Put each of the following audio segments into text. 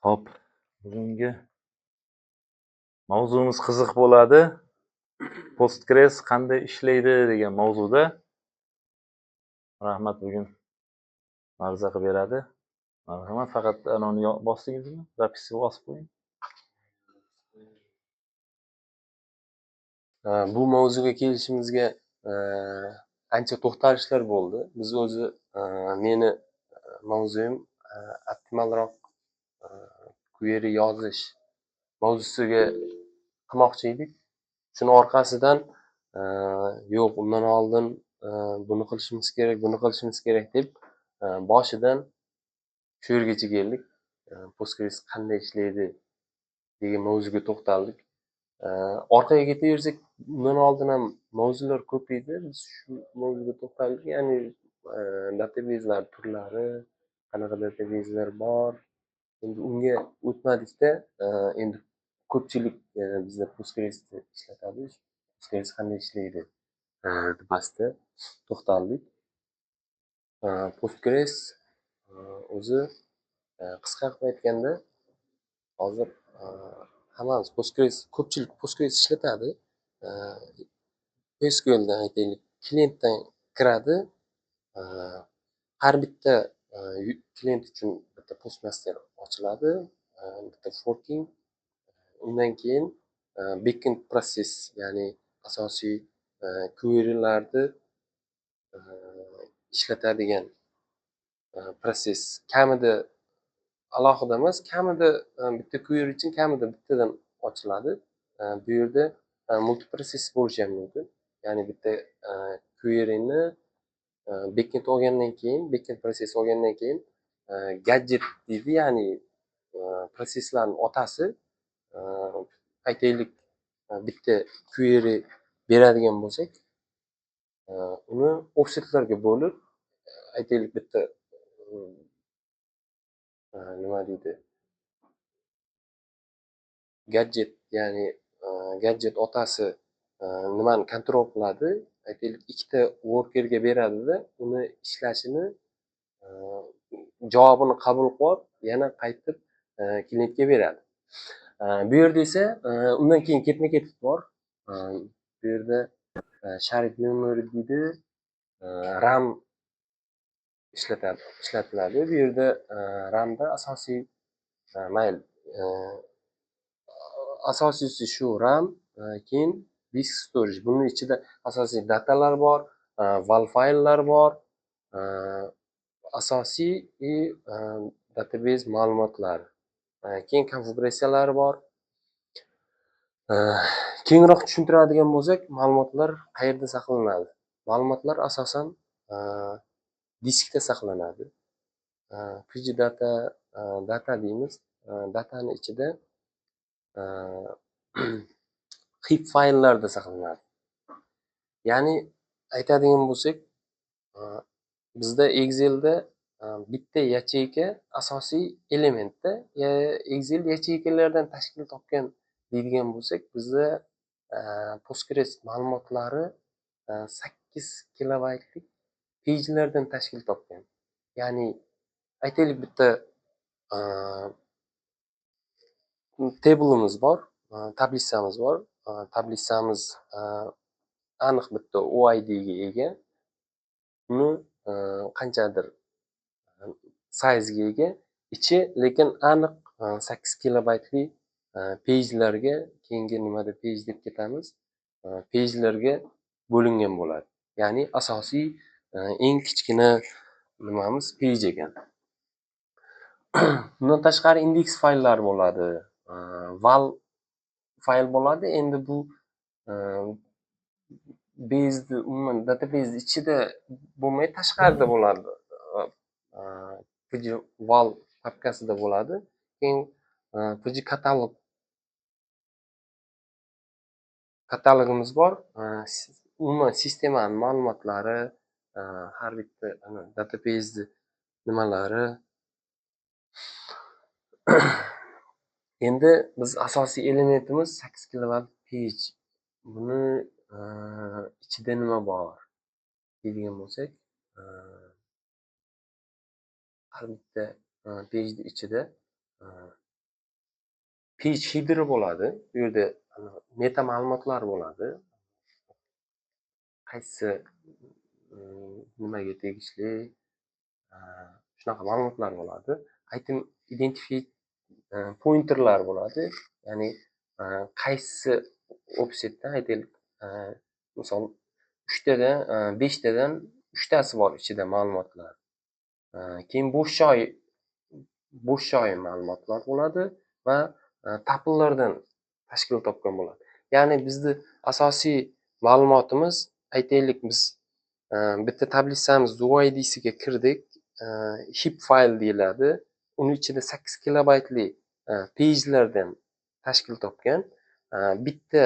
Hop, bugungi mavzumiz qiziq bo'ladi. Postgres qanday ishlaydi degan mavzuda Rahmat bugun ma'ruza qilib beradi. Marhamat, faqat anoni bosdingizmi? Zapisga bosib qo'ying. Bu mavzuga kelishimizga ancha to'xtalishlar bo'ldi. Biz o'zi meni mavzuyim optimalroq query yozish mavzusiga qilmoqchi edik. Shuni orqasidan yo'q, undan oldin buni qilishimiz kerak deb boshidan shu yergacha keldik. Postgres qanday ishlaydi degan mavzuga to'xtaldik. Orqaga ketaversak, undan oldin ham mavzular ko'p edi. Biz shu mavzuga to'xtaldik. Ya'ni databeyzlar turlari, qanaqa databeyzlar bor. Endi unga o'tmadikda, endi ko'pchilik bizda Postgresni ishlatadi. Postgres qanday ishlaydi debasida to'xtaldik. Postgres o'zi qisqa qilib aytganda, hozir hammamiz ko'pchilik Postgres ishlatadi. SQLdan aytaylik, klientdan kiradi. Har bitta klient uchun bitta postmaster ochiladi, bitta forking. Undan keyin backend process, ya'ni asosiy query'larni ishlatadigan proses kamida alohida emas, kamida bitta query uchun kamida bittadan ochiladi. Bu yerda multiprocess bo'lishi ham mumkin. Ya'ni bitta query'ni backend olgandan keyin gadget deydi, ya'ni proseslarning otasi, aytaylik bitta query beradigan bo'lsak, uni offsetlarga bo'lib, aytaylik bitta nima deydi, gadjet, ya'ni gadjet otasi nimani kontrol qiladi, aytaylik ikkita workerga beradida, uni ishlashini, javobini qabul qilib, yana qaytib klientga beradi. Bu yerda esa undan keyin ketma-ket bor. Bu yerda shared memory deydi, RAM ishlatiladi. Bu yerda RAMda asosiy mayli, asosiysi shu RAM, keyin disk storage. Buning ichida asosiy datalar bor, val fayllar bor, asosiy database ma'lumotlari. Keyin konfiguratsiyalar bor. Kengroq tushuntiradigan bo'lsak, ma'lumotlar qayerda saqlanadi? Ma'lumotlar asosan diskda saqlanadi. Data deymiz. Datani ichida heap fayllarda saqlanadi. Ya'ni aytadigan bo'lsak, bizda Excelda bitta yacheyka asosiy elementda, Excel yacheykalardan tashkil topgan deydigan bo'lsak, bizda Postgres ma'lumotlari 8 kilobaytlik pejlardan tashkil topgan. Ya'ni aytaylik bitta table'imiz bor, tablisamiz bor. Tablisamiz aniq bitta OIDga ega. Uni qanchadir size'ga ega. Ichi lekin aniq 8 kilobaytli pejlarga, keyingi nimada pej deb ketamiz, pejlarga bo'lingan bo'ladi. Ya'ni asosiy eng kichkina nimamiz pej ekan. Bundan tashqari index fayllar bo'ladi, val fayl bo'ladi. Endi bu umuman database ichida bo'lmay, tashqarida bo'ladi. val papkasida bo'ladi. Keyin katalogimiz bor. Umuman sistemaning ma'lumotlari, har bitta database nimalari. Endi biz asosiy elementimiz 8 kilobayt page. Buni ichida nima bor deydigan bo'lsak, har bitta pejning ichida page header bo'ladi. Bu yerda meta ma'lumotlar bo'ladi. Qaysi nimaga tegishli shunaqa ma'lumotlar bo'ladi. Item identify pointerlar bo'ladi. Ya'ni qaysi offsetdan aytaylik, misol 3 tadan 5 tadan 3 tasi bor ichida ma'lumotlar. Keyin bo'sh joy ma'lumotlar bo'ladi va tuple'lardan tashkil topgan bo'ladi. Ya'ni bizni asosiy ma'lumotimiz, aytaylik biz bitta tablisamiz UID'siga kirdik, heap fayl deyiladi. Uni ichida 8 kilobaytli page'lardan tashkil topgan. Bitta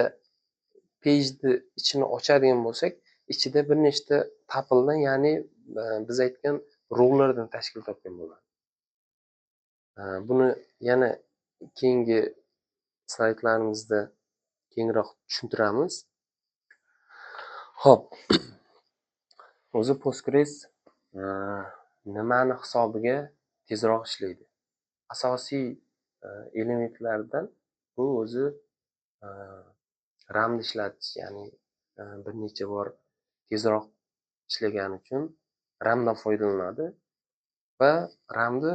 page'ni ichini ochadigan bo'lsak, ichida bir nechta tuple'dan, ya'ni biz aytgan row'lardan tashkil topgan bo'ladi. Buni yana keyingi slaydlarimizda kengroq tushuntiramiz. Xo'p. O'zi Postgres nimani hisobiga tezroq ishlaydi? Asosiy elementlardan bu o'zi RAM ni ishlatish, ya'ni bir necha bor tezroq ishlagani uchun RAMdan foydalanadi va RAMni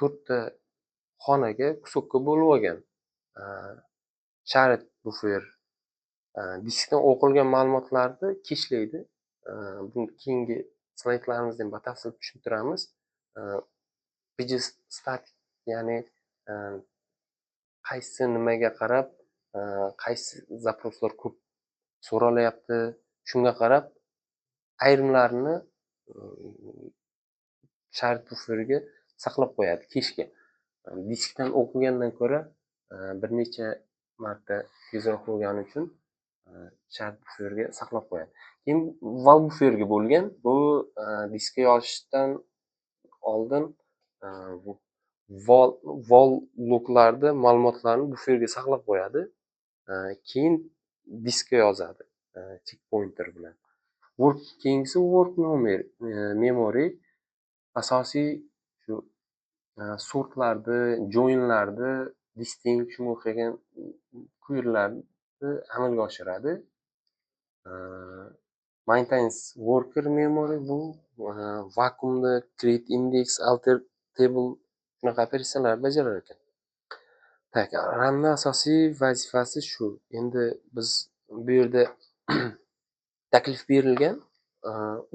4 ta xonaga kusokka bo'lib olgan. Shared buffer diskdan o'qilgan ma'lumotlarni keshlaydi. Buni keyingi slaydlarimizda ham batafsil tushuntiramiz. Page static, ya'ni qaysi nimaga qarab qaysi zaproslar ko'p so'ralyapti, shunga qarab ayrimlarini shared bufferga saqlab qo'yadi, keshga. Diskdan o'qigandan ko'ra bir necha marta tezroq bo'lgani uchun shared bufferga saqlab qo'yadi. Keyin val bufferga bo'lgan, bu diskka yozishdan oldin val loklarni ma'lumotlarni bufferga saqlab qo'yadi. Keyin diskka yozadi checkpointer bilan. Keyingisi work memory. Asosiy shu sortlarni, joinlarni, distinct, shunga o'xshagan query'larni amalga oshiradi. Maintains worker memory, bu vakuumda create index, alter table shunaqa operatsiyalar bajarar ekan. Tak, RAMning asosiy vazifasi shu. Endi biz bu yerda taklif berilgan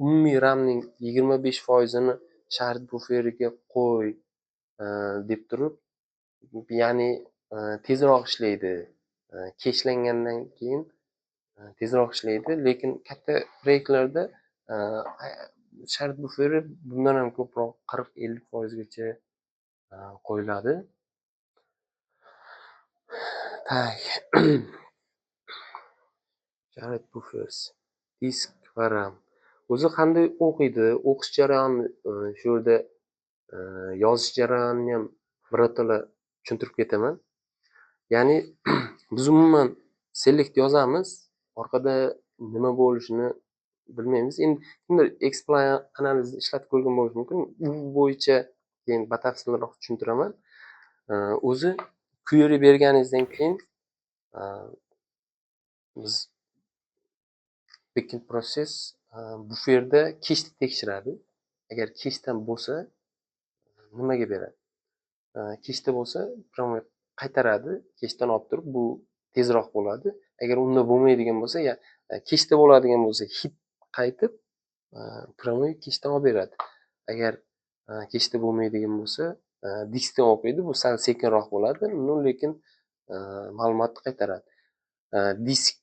umumiy RAMning 25% shared bufferga qo'y deb turib, ya'ni tezroq ishlaydi. Keshlangandan keyin tezroq ishlaydi, lekin katta proyektlarda shared bufferi bundan ham ko'proq 40-50% gacha qo'yiladi. Tak. Shared buffers, disk va RAM. O'zi qanday o'qiydi? O'qish jarayoni shu yerda yozish jarayonini ham birato'la tushuntirib ketaman. Ya'ni biz umuman select yozamiz, orqada nima bo'lishini bilmaymiz. Endi kimdir exploit analizni ishlatib ko'rgan bo'lishi mumkin. U bo'yicha keyin batafsilroq tushuntiraman. O'zi query berganingizdan keyin biz backend process bufferda keshni tekshiradi. Agar keshdan bo'lsa nimaga beradi? Keshda bo'lsa qaytaradi, keshdan olib turib, bu tezroq bo'ladi. Agar unda bo'lmaydigan bo'lsa, keshda bo'ladigan bo'lsa, hit qaytib promoy keshdan olib beradi. Agar keshda bo'lmaydigan bo'lsa, diskdan o'qiydi, bu sal sekinroq bo'ladi, lekin ma'lumotni qaytaradi. Disk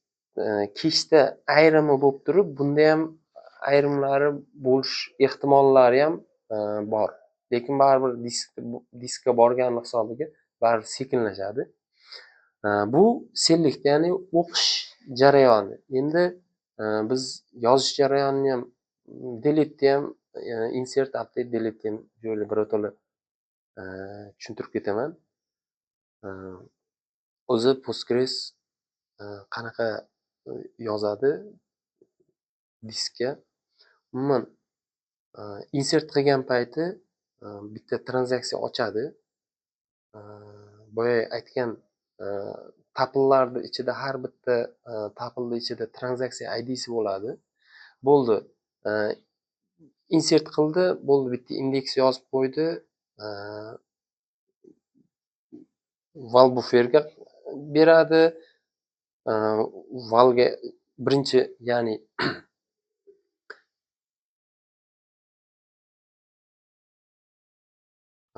keshda ayrimi bo'lib turib, bunda ham ayrimlari bo'lish ehtimollari ham bor. Lekin baribir diskka borgani hisobiga baribir sekinlashadi. Bu select, ya'ni o'qish jarayoni. Endi biz yozish jarayonini ham, delete ham, insert, update, delete ham joyli birato'la tushuntirib ketaman. O'zi Postgres qanaqa yozadi diskka? Umuman insert qilgan payti bitta tranzaksiya ochadi. Boya aytgan tuple'larni ichida har bitta tuple'ni ichida transaksiya ID'si bo'ladi. Bo'ldi. Insert qildi, bo'ldi, bitta indeks yozib qo'ydi. Val buferga beradi. Valga birinchi, ya'ni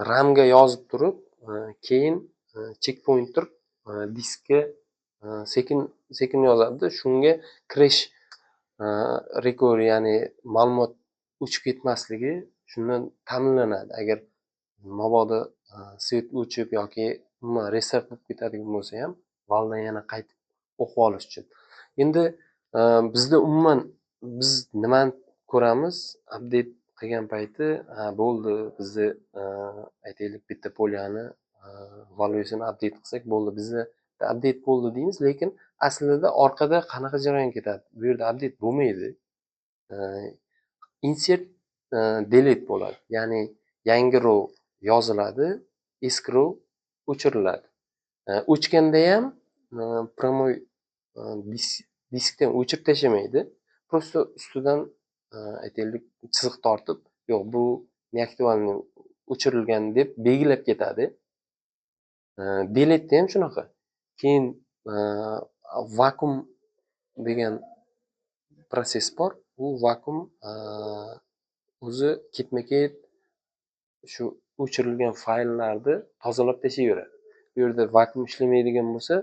ramga yozib turib, keyin checkpointer diskka sekin yozadi. Shunga crash recovery, ya'ni ma'lumot o'chib ketmasligi shundan ta'minlanadi. Agar mabodo svet o'chib yoki umuman restart bo'lib ketadigan bo'lsa ham, valdan yana qaytib o'qib olish uchun. Endi bizda umuman biz nimani ko'ramiz? Update qilgan payti bo'ldi, bizni aytaylik bitta polyani valyusini update qilsak bo'ldi, bizda update bo'ldi deymiz, lekin aslida orqada qanaqa jarayon ketadi? Bu yerda update bo'lmaydi. Insert delete bo'ladi. Ya'ni yangi row yoziladi, eski row o'chiriladi. O'chganda ham promoy diskdan o'chirib tashlamaydi. Просто ustidan aytaylik chiziq tortib, yo'q, bu neaktualniy o'chirilgan deb belgilab ketadi. Delete ham shunaqa. Keyin vakuum degan proses bor. Bu vakuum o'zi ketma-ket shu o'chirilgan fayllarni tozalab tashlayveradi. Bu yerda vakuum ishlamaydigan bo'lsa,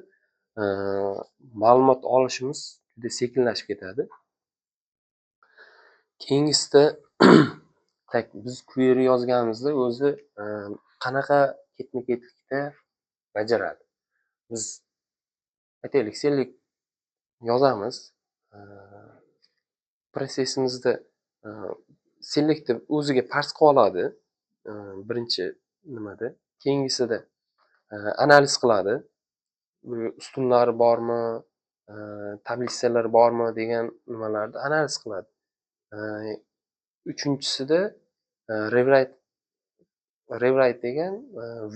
ma'lumot olishimiz juda sekinlashib ketadi. Keyingisida biz query yozganimizda o'zi qanaqa ketma-ketlikda bajaradi. Biz aytaylik select yozamiz. Prosesimizda selectni o'ziga parse qilib oladi. Birinchi nimada, keyingisida analiz qiladi. Ustunlari bormi, tablisalar bormi degan nimalarni analiz qiladi. Uchinchisida rewrite degan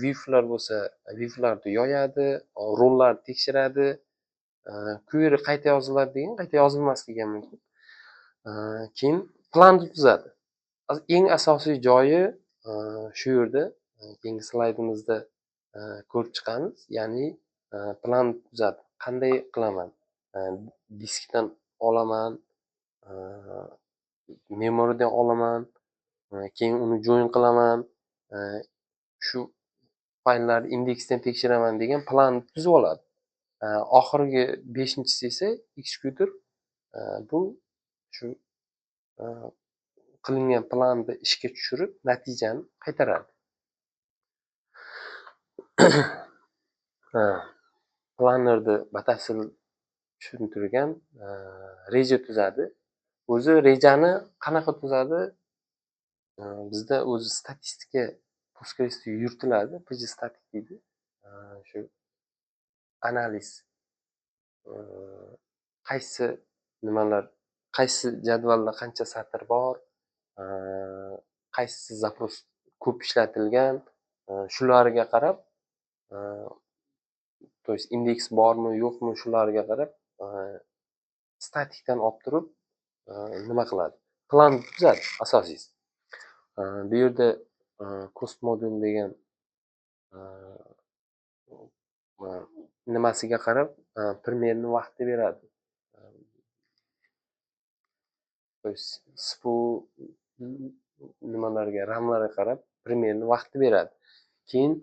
viewlar bo'lsa, viewlarni yoyadi, rollarni tekshiradi. Query qayta yoziladi degan, qayta yozilmasligi ham mumkin. Keyin planni tuzadi. Eng asosiy joyi shu yerda keyingi slaydimizda ko'rib chiqamiz. Ya'ni plan tuzadi. Qanday qilaman? Diskdan olaman, memoriyadan olaman, keyin uni join qilaman, shu fayllarni indeksdan tekshiraman degan plan tuzib oladi. Oxirgi 5-inchisi esa executor, bu shu qilingan planni ishga tushirib natijani qaytaradi. Plannerni batafsil tushuntirgan reja tuzadi. O'zi rejani qanaqa tuzadi? Bizda o'zi statistika Postgresda yuritiladi, pgstatic deydi. Shu analiz qaysi nimalar, qaysi jadvalda qancha satr bor, qaysi zapros ko'p ishlatilgan, shularga qarab, to есть indeks bormi, yo'qmi, shularga qarab statikdan olib turib nima qiladi? Plan tuzadi asosiysi. Bu yerda cost module degan nimasiga qarab primerni vaqtni beradi. To есть spu nimalarga, ramlarga qarab primerni vaqtni beradi. Keyin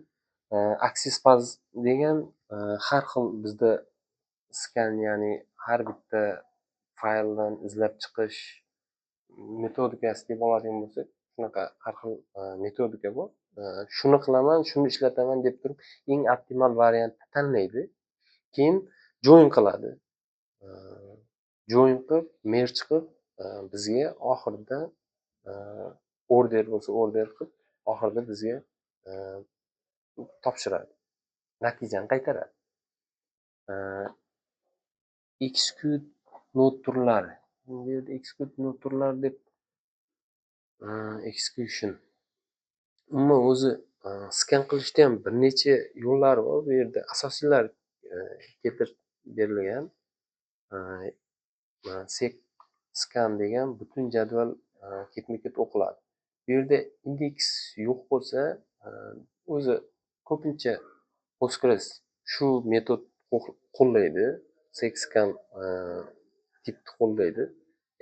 access path degan har xil bizda scan, ya'ni har bitta fayldan izlab chiqish metodikasi deb oladigan bo'lsak, shunaqa har xil metodika bor. Shuni qilaman, shuni ishlataman deb turib eng optimal variantni tanlaydi. Keyin join qiladi. Join qilib, merge qilib, bizga oxirida order bo'lsa order qilib, oxirida bizga topshiradi. Natijani qaytaradi. Execute node turlari. Bu yerda execute node turlari deb execution. Umuman o'zi scan qilishda ham bir necha yo'llari bor. Bu yerda asosiylari keltirib berilgan sek scan degan butun jadval ketma-ket o'qiladi. Bu yerda indeks yo'q bo'lsa, o'zi ko'pincha Postgres shu metod qo'llaydi. Sexcan tipni qo'llaydi.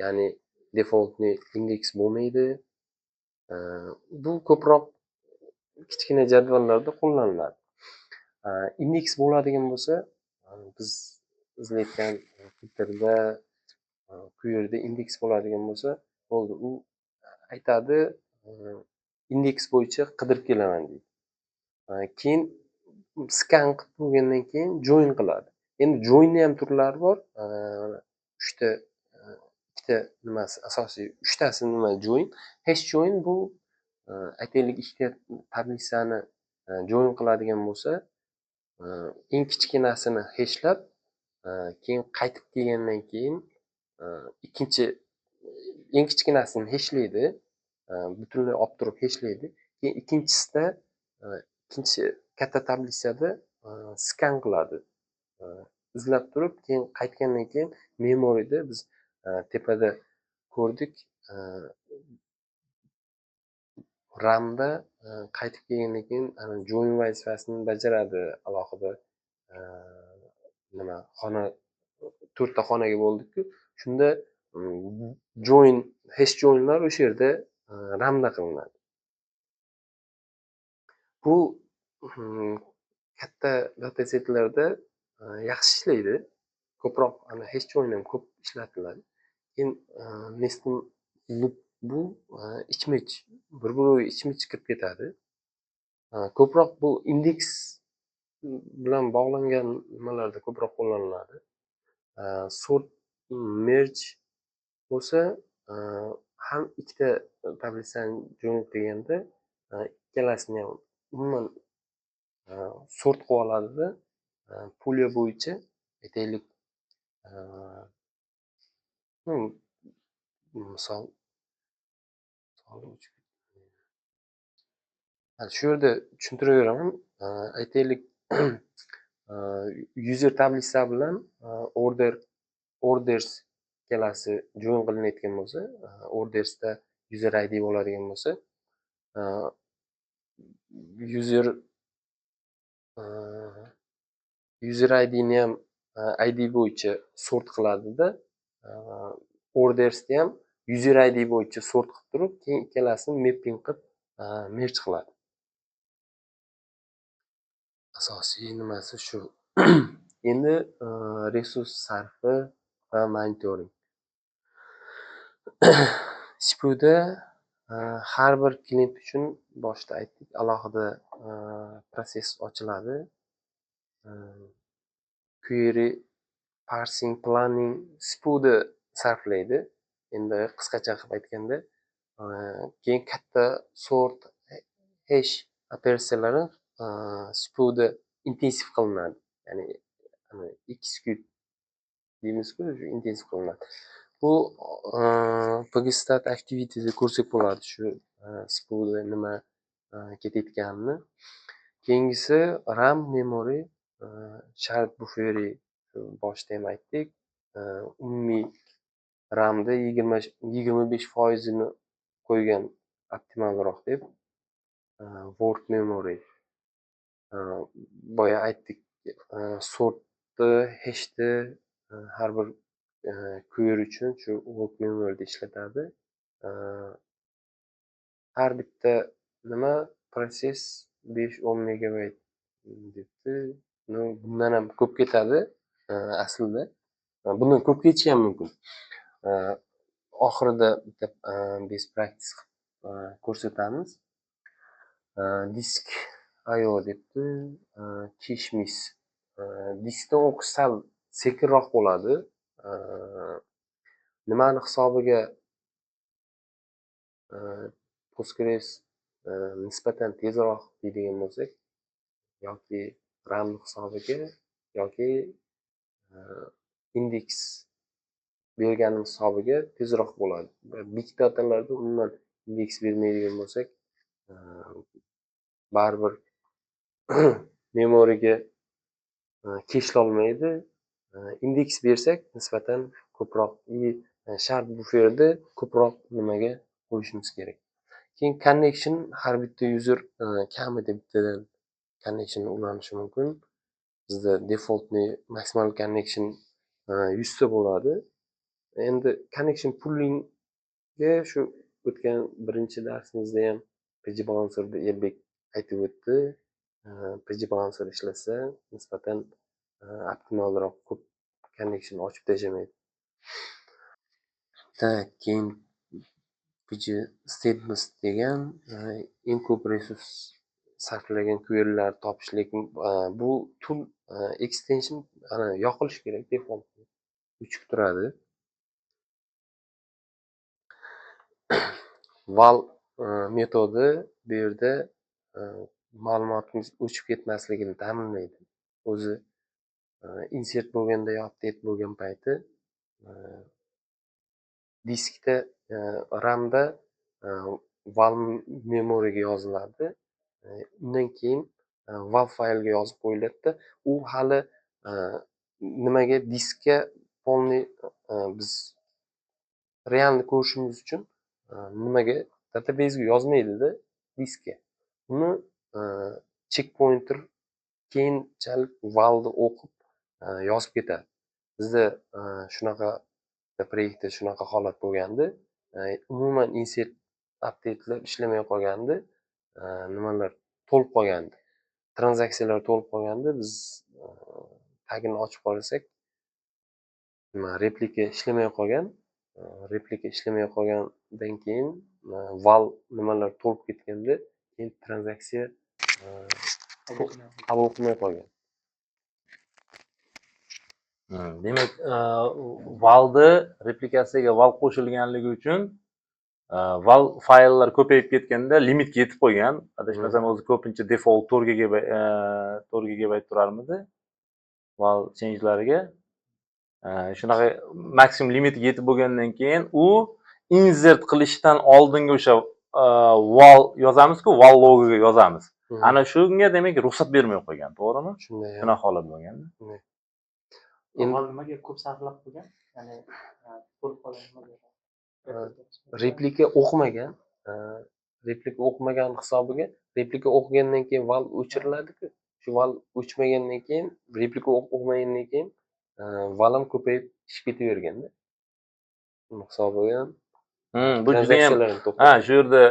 Ya'ni defaultni indeks bo'lmaydi. Bu ko'proq kichkina jadvallarda qo'llaniladi. Indeks bo'ladigan bo'lsa, biz izlayotgan filtrda bu yerda indeks bo'ladigan bo'lsa, bo'ldi. U aytadi, indeks bo'yicha qidirib kelaman deydi. Keyin scan qilib bo'lgandan keyin join qiladi. Endi joinni ham turlari bor. Uchta ikkita nimasi asosiy, uchtasi nima join. Hash join bu aytaylik ikkita tablisani join qiladigan bo'lsa, eng kichkinasini hashlab, keyin qaytib kelgandan keyin ikkinchi eng kichkinasini hashlaydi, butunlay olib turib hashlaydi. Keyin ikkinchisida ikkinchi katta tablisada scan qiladi. Izlab turib, keyin qaytgandan keyin memoriyda biz tepada ko'rdik, RAMda qaytib kelgandan keyin join vazifasini bajaradi. Alohida xona, 4 ta xonaga bo'ldik-ku. Shunda join, hash joinlar o'sha yerda RAMda qilinadi. Bu katta datasetlarda yaxshi ishlaydi. Ko'proq hash join ham ko'p ishlatiladi. Keyin nesting loop bu ichmich, bir-biriga ichmich kirib ketadi. Ko'proq bu indeks bilan bog'langan nimalarda ko'proq qo'llaniladi. Sort merge bo'lsa, ham ikkita tablisani join qilganda ikkalasini ham umuman sort qilib oladida, pulya bo'yicha aytaylik, misol shu yerda tushuntiraveramiz. Aytaylik, user tablisa bilan orders ikkalasi join qilinayotgan bo'lsa, ordersda user ID bo'ladigan bo'lsa, user IDni ham ID bo'yicha sort qiladida, ordersni ham user ID bo'yicha sort qilib turib, keyin ikkalasini mapping qilib merge qiladi. Asosiy nimasi shu. Endi resurs sarfi va monitoring. SPUda har bir klient uchun boshida aytdik, alohida proses ochiladi. Query, parsing, planning SPUda sarflaydi. Endi qisqacha qilib aytganda, keyin katta sort, hash operatsiyalari SPUda intensiv qilinadi. Ya'ni execute deymizku, intensiv qilinadi. Bu pgstat activity'da ko'rsak bo'ladi, shu SPUda nima ketayotganini. Keyingisi RAM, memory, shard bufferi, boshida ham aytdik. Umumiy RAMda 25% qo'ygan optimalroq deb. Word memory. Boya aytdik, sortni, hashni har bir query uchun shu word memoryda ishlatadi. Har bitta nima proses 5-10 megabayt debdi. Bundan ham ko'p ketadi aslida. Bundan ko'p ketishi ham mumkin. Oxirida bitta best practice ko'rsatamiz. Disk IO debdi. Kishmis. Diskdan o'qish sal sekinroq bo'ladi. Nimani hisobiga Postgres nisbatan tezroq deydigan bo'lsak, yoki RAM hisobiga, yoki indeks berganim hisobiga tezroq bo'ladi. Big datalarda umuman indeks bermaydigan bo'lsak, baribir memoriga kesholmaydi. Indeks bersak nisbatan ko'proq shart bu yerda ko'proq nimaga qo'yishimiz kerak. Keyin connection har bitta user kamida bittadan connection ulanishi mumkin. Bizda defaultni maximal connection 100 ta bo'ladi. Endi connection poolingga shu o'tgan birinchi darsimizda ham PGBouncer'da Elbek aytib o'tdi. PGBouncer ishlasa nisbatan optimalroq ko'p connection ochib tashlamaydi. Keyin PG statements degan eng ko'p resurs sarflagan query'larni topish, lekin bu tool extension yoqilishi kerak, default o'chib turadi. Val metodi bu yerda ma'lumotimiz o'chib ketmasligini ta'minlaydi. O'zi insert bo'lganda yo update bo'lgan payti diskda RAMda val memoriyaga yoziladi. Undan keyin val faylga yozib qo'yiladi. U hali nimaga diskka polniy biz realni ko'rishimiz uchun nimaga databazega yozmaydida diskka. Uni checkpointer keyinchalik valni o'qib yozib ketadi. Bizda shunaqa proyektda shunaqa holat bo'lgandi. Umuman insert update'lar ishlamay qolgandi. Nimalar to'lib qolgandi. Tranzaksiyalar to'lib qolgandi. Biz tagini ochib qarasak, replika ishlamay qolgan. Replika ishlamay qolgandan keyin val nimalar to'lib ketganda keyin tranzaksiya qabul qilmay qolgan. Demak, valni replikasiyaga val qo'shilganligi uchun val fayllar ko'payib ketganda limitga yetib qo'ygan. Adashmasam o'zi ko'pincha default 4 GB turarmidi? Val change'lariga. Shunaqa maksimum limitiga yetib bo'lgandan keyin u insert qilishdan oldingi o'sha val yozamiz-ku, val logiga yozamiz. Ana shunga demak ruxsat bermay qo'ygan, to'g'rimi? Shunday. Shunaqa holat bo'lganda. Val nimaga ko'p sarflab qo'ygan? Ya'ni to'lib qolgan. Replika o'qimagan. Replika o'qimagan hisobiga replika o'qigandan keyin val o'chiriladi-ku. Shu val o'chmagandan keyin replika o'qimagandan keyin val ham ko'payib ishib ketaverganda. Uni hisobiga ham bu juda ham shu yerda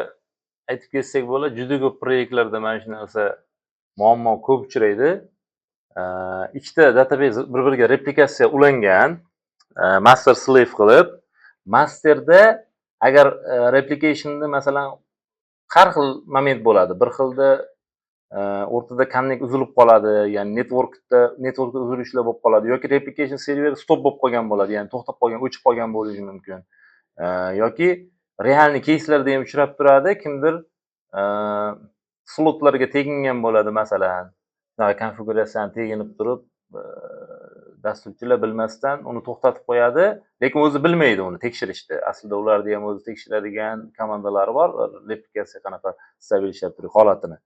aytib ketsak bo'ladi, juda ko'p proyektlarda mana shu narsa muammo ko'p uchraydi. Ikkita database bir-biriga replikatsiya ulangan, master slave qilib, masterda agar replication'da masalan har xil moment bo'ladi. Bir xilda o'rtada connect uzilib qoladi, ya'ni networkda uzilishlar bo'lib qoladi yoki replication server stop bo'lib qolgan bo'ladi, ya'ni to'xtab qolgan, o'chib qolgan bo'lishi mumkin. Yoki realni case'larda ham uchrab turadi, kimdir slotlarga tegingan bo'ladi masalan. Konfiguratsiyani teginib turib, dasturchilar bilmasdan uni to'xtatib qo'yadi, lekin o'zi bilmaydi uni tekshirishni. Aslida ularda ham o'zi tekshiradigan komandalari bor, replikatsiya qanaqa stabil ishlab turib holatini.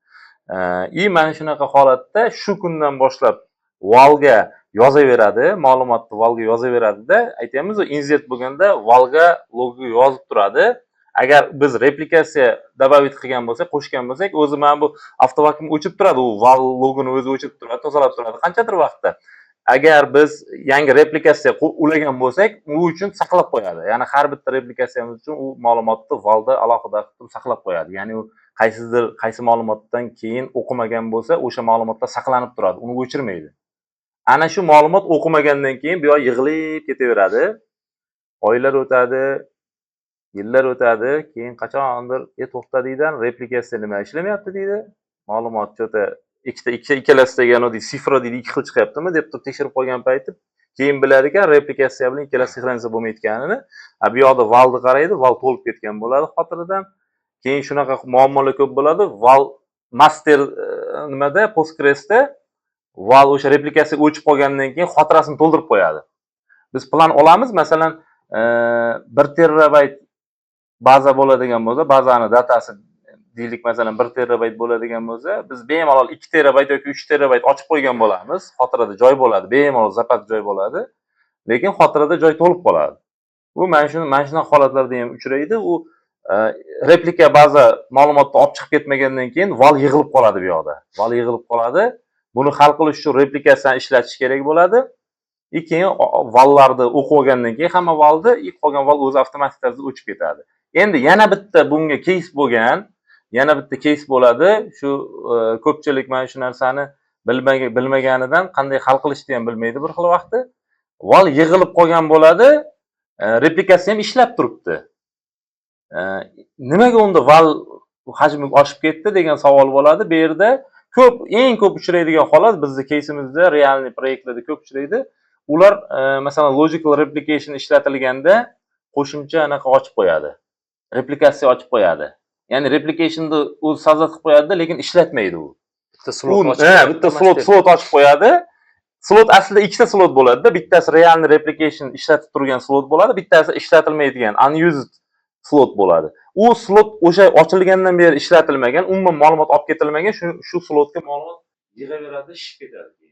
Mana shunaqa holatda shu kundan boshlab valga yozaveradi, ma'lumotni valga yozaveradi-da, aytamiz, insert bo'lganda valga logiga yozib turadi. Agar biz replikatsiya добавить qilgan bo'lsak, qo'shgan bo'lsak, o'zi mana bu avtovakum o'chib turadi, u val logini o'zi o'chib turadi, tozalab turadi qanchadir vaqtda. Agar biz yangi replikatsiya ulagan bo'lsak, u uchun saqlab qo'yadi. Ya'ni har bitta replikatsiyamiz uchun u ma'lumotni valda alohida qilib saqlab qo'yadi. Ya'ni u qaysi ma'lumotdan keyin o'qimagan bo'lsa, o'sha ma'lumotlar saqlanib turadi, uni o'chirmaydi. Ana shu ma'lumot o'qimagandan keyin bu yoq yig'ilib ketaveradi. Oylar o'tadi, yillar o'tadi, keyin qachondir to'xtadiydan replikatsiya nima ishlamayapti deydi. Ma'lumot chota ikkalasida yana sifra deydi, ikki xil chiqyaptimi deb turib tekshirib qo'ygan payti keyin bilar ekan replikatsiya bilan ikkalasi sinxronizatsiya bo'lmayotganini. Bu yoqda valni qaraydi, val to'lib ketgan bo'ladi xotiridan. Keyin shunaqa muammolar ko'p bo'ladi. Val master nimada Postgres'da val o'sha replikatsiya o'chib qolgandan keyin xotirasini to'ldirib qo'yadi. Biz plan olamiz, masalan, 1 terabayt baza bo'ladigan bo'lsa, bazani datasi deylik masalan 1 terabayt bo'ladigan bo'lsa, biz bemalol 2 terabayt yoki 3 terabayt ochib qo'ygan bo'lamiz. Xotirada joy bo'ladi, bemalol zapat joy bo'ladi. Lekin xotirada joy to'lib qoladi. Bu mana shunaqa holatlarda ham uchraydi. U replika ba'zi ma'lumotni olib chiqib ketmagandan keyin val yig'ilib qoladi bu yoqda. Val yig'ilib qoladi. Buni hal qilish uchun replikasini ishlatish kerak bo'ladi. Keyin vallarni o'qib olgandan keyin hamma valni qolgan val o'zi avtomatik tarzda o'chib ketadi. Endi yana bitta bunga case bo'lgan, yana bitta case bo'ladi. Shu ko'pchilik mana shu narsani bilmaganidan qanday hal qilishni ham bilmaydi bir xil vaqti. Val yig'ilib qolgan bo'ladi, replikasi ham ishlab turibdi. Nimaga unda val hajmi oshib ketdi degan savol bo'ladi. Bu yerda eng ko'p uchraydigan holat bizning case'imizda, realniy proyektlarda ko'p uchraydi. Ular masalan logical replication ishlatilganda qo'shimcha anaqa ochib qo'yadi. Replikatsiya ochib qo'yadi. Ya'ni replication'ni o'zi sazat qilib qo'yadi, lekin ishlatmaydi u. Bitta slot ochib qo'yadi. Slot aslida ikkita slot bo'ladi-da. Bittasi realniy replication ishlatib turgan slot bo'ladi, bittasi ishlatilmaydigan unused slot bo'ladi. U slot o'sha ochilgandan beri ishlatilmagan, umuman ma'lumot olib ketilmagan, shu slotga ma'lumot yig'averadi, shishib ketadi.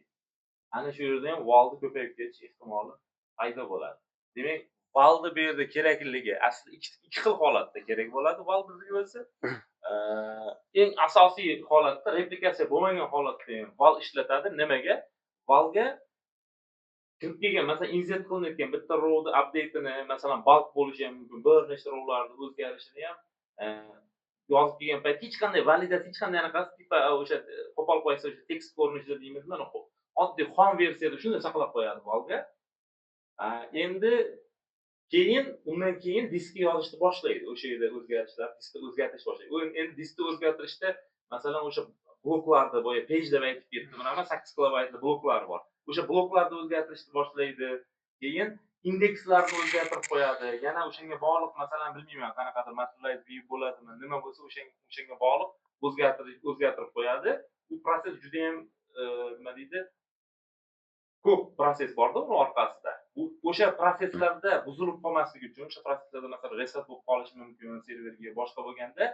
Ana shu yerda ham valni ko'payib ketish ehtimoli paydo bo'ladi. Demak, valni bu yerda kerakligi aslida ikki xil holatda kerak bo'ladi. Val bizga o'zi eng asosiy holatda replikatsiya bo'lmagan holatda ham val ishlatadi. Nimaga? Valga kirib kelgan, masalan, insert qilinayotgan bitta rowni update'ini, masalan, bulk bo'lishi ham mumkin, bir nechta rowlarning o'zgarishini ham yozib kelgan payt hech qanday validatsiya, hech qanday anaqasi tipa o'sha qo'pol qo'ysa, o'sha tekst ko'rinishida deymizmi, oddiy xom versiyada shunday saqlab qo'yadi valga. Endi keyin undan keyin diskga yozishni boshlaydi. O'sha yerda o'zgarishlar, diskni o'zgartirish boshlaydi. Endi diskni o'zgartirishda masalan o'sha bloklarni bo'ya page deb aytib ketdim. Mana 8 kilobaytli bloklar bor. O'sha bloklarni o'zgartirishni boshlaydi. Keyin indekslarni o'zgartirib qo'yadi. Yana o'shanga bog'liq masalan bilmayman qanaqadir materialized view bo'ladimi, nima bo'lsa o'shanga bog'liq o'zgartirib qo'yadi. Bu proses juda ham nima deydi? Ko'p proses borda uni orqasida. O'sha proseslarda buzilib qolmasligi uchun, o'sha proseslarda masalan reset bo'lib qolishi mumkin serverga boshqa bo'lganda,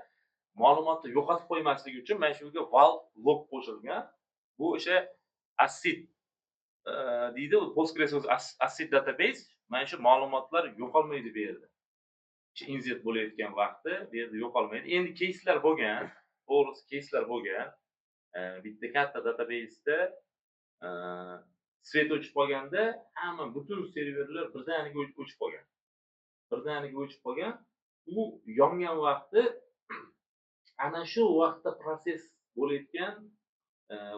ma'lumotni yo'qotib qo'ymasligi uchun mana shu yerga val log qo'shilgan. Bu o'sha ACID deydi, Postgres o'zi ACID database, mana shu ma'lumotlar yo'qolmaydi bu yerda. O'sha insert bo'layotgan vaqtda bu yerda yo'qolmaydi. Endi case'lar bo'lgan, to'g'risi case'lar bo'lgan. Bitta katta databaseda svet o'chib qolganda hamma butun serverlar birdaniga o'chib qolgan. Birdaniga o'chib qolgan. U yongan vaqti ana shu vaqtda proses bo'layotgan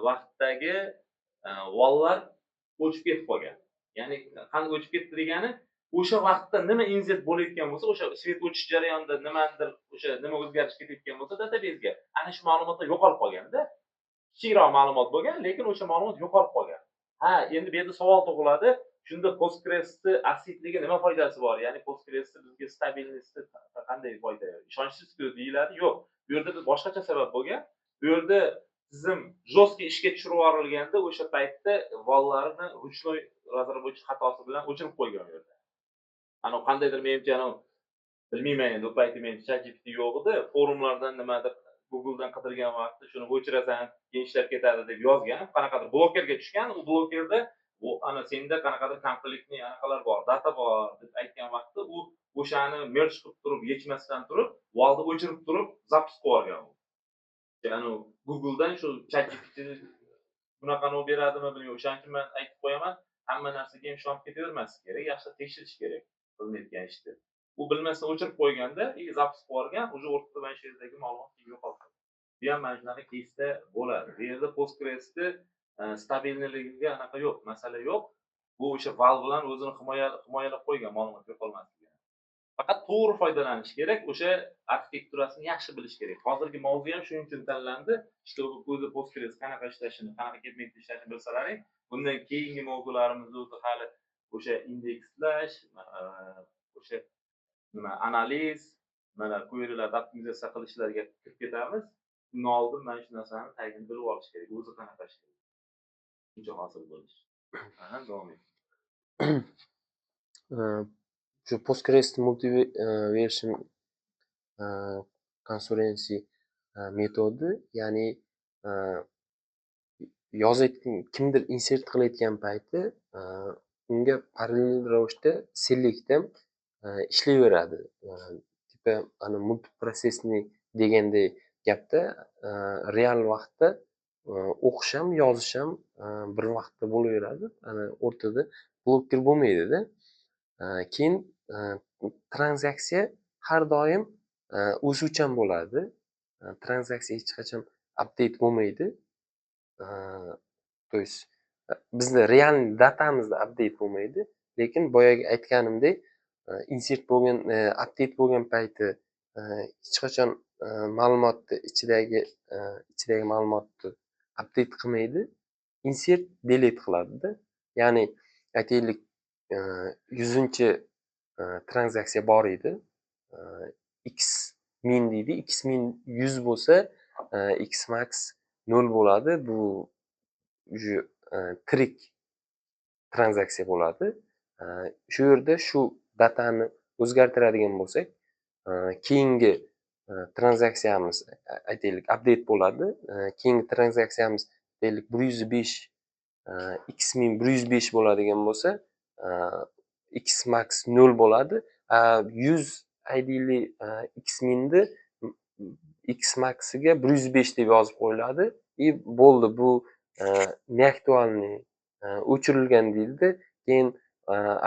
vaqtdagi vallar o'chib ketib qolgan. Ya'ni qanday o'chib ketdi degani, o'sha vaqtda nima insert bo'layotgan bo'lsa, o'sha svet o'chish jarayonida nimadir, o'sha nima o'zgarish ketayotgan bo'lsa databasega, ana shu ma'lumotlar yo'qolib qolganda, kichikroq ma'lumot bo'lgan, lekin o'sha ma'lumot yo'qolib qolgan. Endi bu yerda savol tug'iladi. Shunda Postgres'ni asidligi nima foydasi bor? Ya'ni Postgres'ni bizga stabilnosti qanday foyda? Ishonchsiz-ku deyiladi. Yo'q. Bu yerda boshqacha sabab bo'lgan. Bu yerda tizim jostki ishga tushirib yuborilganda o'sha paytda vallarni ruchnoy razработчик xatosi bilan o'chirib qo'ygan u yerda. Ana qandaydir menimcha bilmayman endi, u paytda men ChatGPT yo'q edi. Forumlardan nimadir Google'dan qidirgan vaqtda shuni o'chirasan, keyin ishlab ketadi deb yozgan. Qanaqadir blokerga tushgan. U blokerda ana senda qanaqadir konfliktli anaqalar bor, data bor deb aytgan vaqtda u o'shani merge qilib turib, yechmasdan turib, valni o'chirib turib, zapis qilib yuborgan u. Ya'ni Google'dan shu ChatGPT bunaqani beradimi bilmayman. O'shaning uchun men aytib qo'yaman, hamma narsaga ham ishonib ketavermaslik kerak, yaxshi tekshirish kerak qilinayotgan ishni. U bilmasdan o'chirib qo'yganda, zapis qilib yuborgan, o'sha o'rtada mana shu yerdagi ma'lumot yo'qoldi. Bu ham mana shunaqa case'da bo'ladi. Bu yerda Postgres'ni stabilligiga anaqa yo'q, masala yo'q. Bu o'sha val bilan o'zini himoyalab qo'ygan ma'lumot yo'qolmasligi. Faqat to'g'ri foydalanish kerak, o'sha arxitekturasini yaxshi bilish kerak. Hozirgi mavzu ham shuning uchun tanlandi. O'zi Postgres qanaqa ishlashini, qanaqa ketmaydi ishlashini bilsalaring, bundan keyingi mavzularimiz o'zi hali o'sha indekslash, o'sha analiz, mana query'larni optimizatsiya qilishlarga kirib ketamiz. Undan oldin mana shu narsani tagini bilib olish kerak. O'zi qanaqa ishlaydi. Shuncha hosil bo'lish. Davom eting. Shu Postgres multi version concurrency metodi, ya'ni e, yozayotgan kimdir insert qilayotgan payti unga parallel ravishda select ham ishlayveradi. Tipa ana multiprosessni deganday gapda real vaqtda o'qish ham yozish ham bir vaqtda bo'laveradi. Ana o'rtada bloker bo'lmaydida. Keyin tranzaksiya har doim o'suvchan bo'ladi. Tranzaksiya hech qachon update bo'lmaydi. То есть bizni real datamizda update bo'lmaydi, lekin boyagi aytganimdek insert bo'lgan update bo'lgan payti hech qachon ma'lumotni ichidagi ma'lumotni update qilmaydi, insert delete qiladida. Ya'ni aytaylik 100-chi tranzaksiya bor edi, x min deydi, x min 100 bo'lsa x max 0 bo'ladi. Bu tirik tranzaksiya bo'ladi. Shu yerda shu datani o'zgartiradigan bo'lsak, keyingi tranzaksiyamiz aytaylik update bo'ladi. Keyingi tranzaksiyamiz aytaylik 105 x min 105 bo'ladigan bo'lsa, x max 0 bo'ladi. 100 aytaylik x minni x maxiga 105 deb yozib qo'yiladi. Bo'ldi, bu neaktualniy o'chirilgan deyildi. Keyin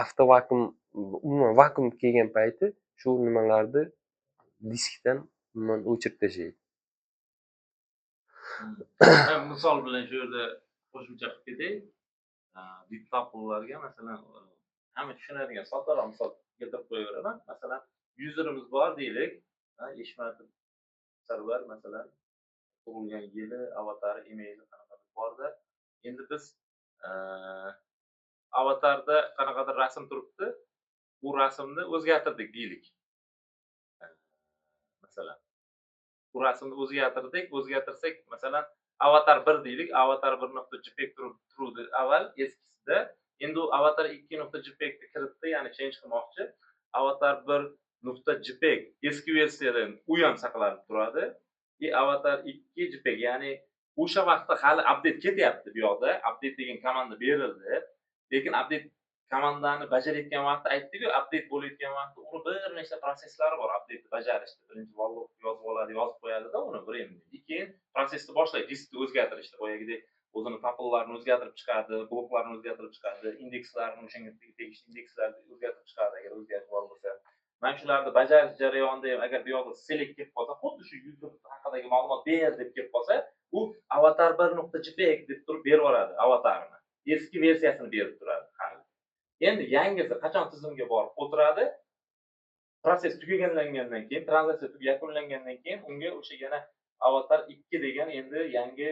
avtovakum, umuman vakuum kelgan payti shu nimalarni diskdan umuman o'chirib tashlaydi. Misol bilan shu yerda qo'shimcha qilib ketay. Bittapullarga masalan hamma tushunadigan soddaroq misol keltirib qo'yaveraman. Masalan, userimiz bor deylik. Eshmatov Sarvar masalan tug'ilgan yili, avatari, emaili qanaqadir borda. Endi biz avatarda qanaqadir rasm turibdi. Bu rasmni o'zgartirdik deylik. Masalan, bu rasmni o'zgartirsak, masalan, avatar 1 deylik, avatar 1.jpg turuvdi avval eskisida. Endi u avatar 2.jpg ga kiritdi, ya'ni change qilmoqchi. Avatar 1.jpg eski versiyadan u ham saqlanib turadi. Avatar 2.jpg, ya'ni o'sha vaqtda hali update ketyapti bu yoqda. Update degan komanda berildi. Lekin update komandani bajarayotgan vaqtda aytdik-ku, update bo'layotgan vaqtda uni bir nechta prosesslari bor update'ni bajarishda. Birinchi valloq yozib oladi, yozib qo'yadi-da uni birinchi. Keyin prosessni boshlaydi, diskni o'zgartirishda. Boyagidek o'zini tupple'larni o'zgartirib chiqadi, bloklarni o'zgartirib chiqadi, indekslarni o'shanga tegishli indekslarni o'zgartirib chiqadi agar o'zgarish bor bo'lsa. Mana shularni bajarish jarayonida ham agar bu yoqda select kelib qolsa, xuddi shu user haqidagi ma'lumot ber deb kelib qolsa, u avatar 1.jpg deb turib berib yuboradi avatarni. Eski versiyasini berib turadi. Endi yangisi qachon tizimga borib o'tiradi? Proses tugagandan keyin, tranzaksiya yakunlangandan keyin unga o'sha yana avatar 2 degan endi yangi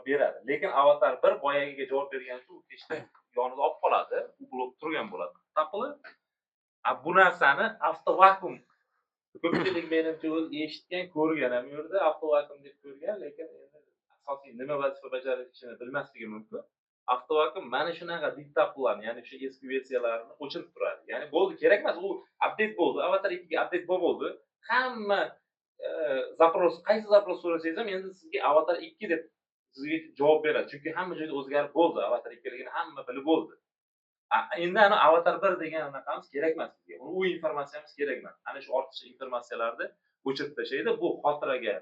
beradi. Lekin avatar 1 boyagiga javob berganicha u kechda yonida olib qoladi. U blok turgan bo'ladi. Tapili. Bu narsani avtovakum ko'pchilik menimcha o'z eshitgan, ko'rgan ham yerda avtovakum deb ko'rgan, lekin endi asosiy nima vazifa bajarishini bilmasligi mumkin. Avtovakum mana shunaqa bittaplarni, ya'ni o'sha eski versiyalarni o'chirib turadi. Ya'ni bo'ldi, kerak emas, u update bo'ldi, avatar 2 ga update bo'ldi. Hamma qaysi zapros so'rasangiz ham endi sizga avatar 2 deb sizga javob beradi. Chunki hamma joyda o'zgarib bo'ldi, avatar 2 ligini hamma bilib bo'ldi. Endi ana avatar 1 degan anaqamiz kerak emas bizga. U informatsiyamiz kerak emas. Ana shu ortiqcha informatsiyalarni o'chirib tashlaydi. Bu xotiraga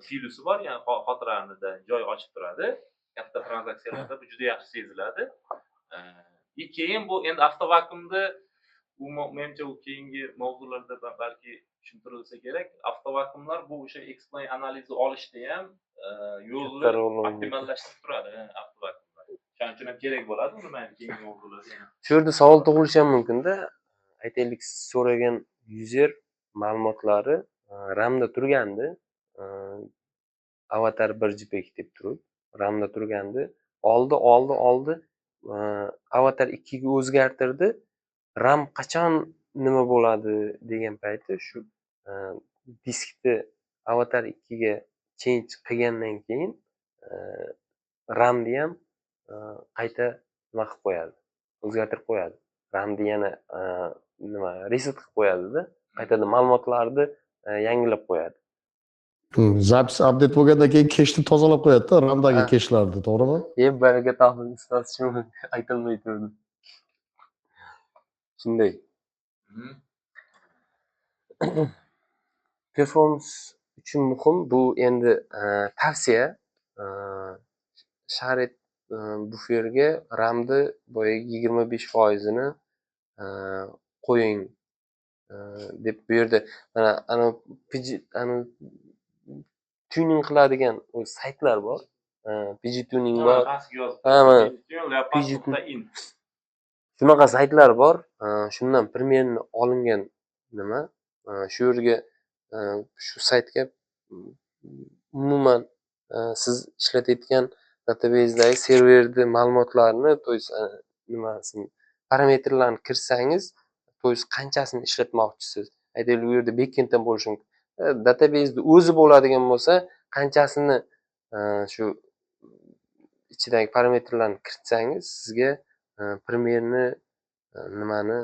filusi bor, ya'ni xotiranida joy ochib turadi. Katta tranzaksiyalarda bu juda yaxshi seziladi. Keyin bu endi avtovakumda menimcha u keyingi mavzularda balki tushuntirilsa kerak. Avtovakumlar bu o'sha explain analizni olishda ham yo'lni optimallashtirib turadi avtovakumlar. Shuning uchun ham kerak bo'ladi uni keyingi mavzularda. Shu yerda savol tug'ilishi ham mumkin-da. Aytaylik, siz so'ragan user ma'lumotlari RAM da turgandi. Avatar 1.jpg deb turib, RAM da turgandi. Oldi. Avatar 2 ga o'zgartirdi. RAM qachon nima bo'ladi degan payti shu diskni avatar 2 ga change qilgandan keyin RAMni ham qayta nima qilib qo'yadi, o'zgartirib qo'yadi. RAMni yana reset qilib qo'yadi-da, qaytadan ma'lumotlarni yangilab qo'yadi. Zapis update bo'lgandan keyin keshni tozalab qo'yadi-da, ramdagi Ha. keshlarni, to'g'rimi? Bariga topib ustasi aytolmay turdi. Shunday. Mhm. Performance uchun muhim. Bu endi tavsiya. Sharit buferga ramni boyagi 25%ni qo'ying deb bu yerda mana tuning qiladigan saytlar bor. PG tuning bor. Pastga yozib Ha, mana qo'ying. Leopard.in. shunaqa saytlar bor. Shundan primerni olingan nima shu yerga shu saytga umuman siz ishlatayotgan databezdagi serverni ma'lumotlarini to есть nimasini parametrlarni kirsangiz to есть qanchasini ishlatmoqchisiz, aytaylik u yerda backend ham bo'lishi mumkin. Databezni o'zi bo'ladigan bo'lsa qanchasini shu ichidagi parametrlarni kiritsangiz sizga primerni nimani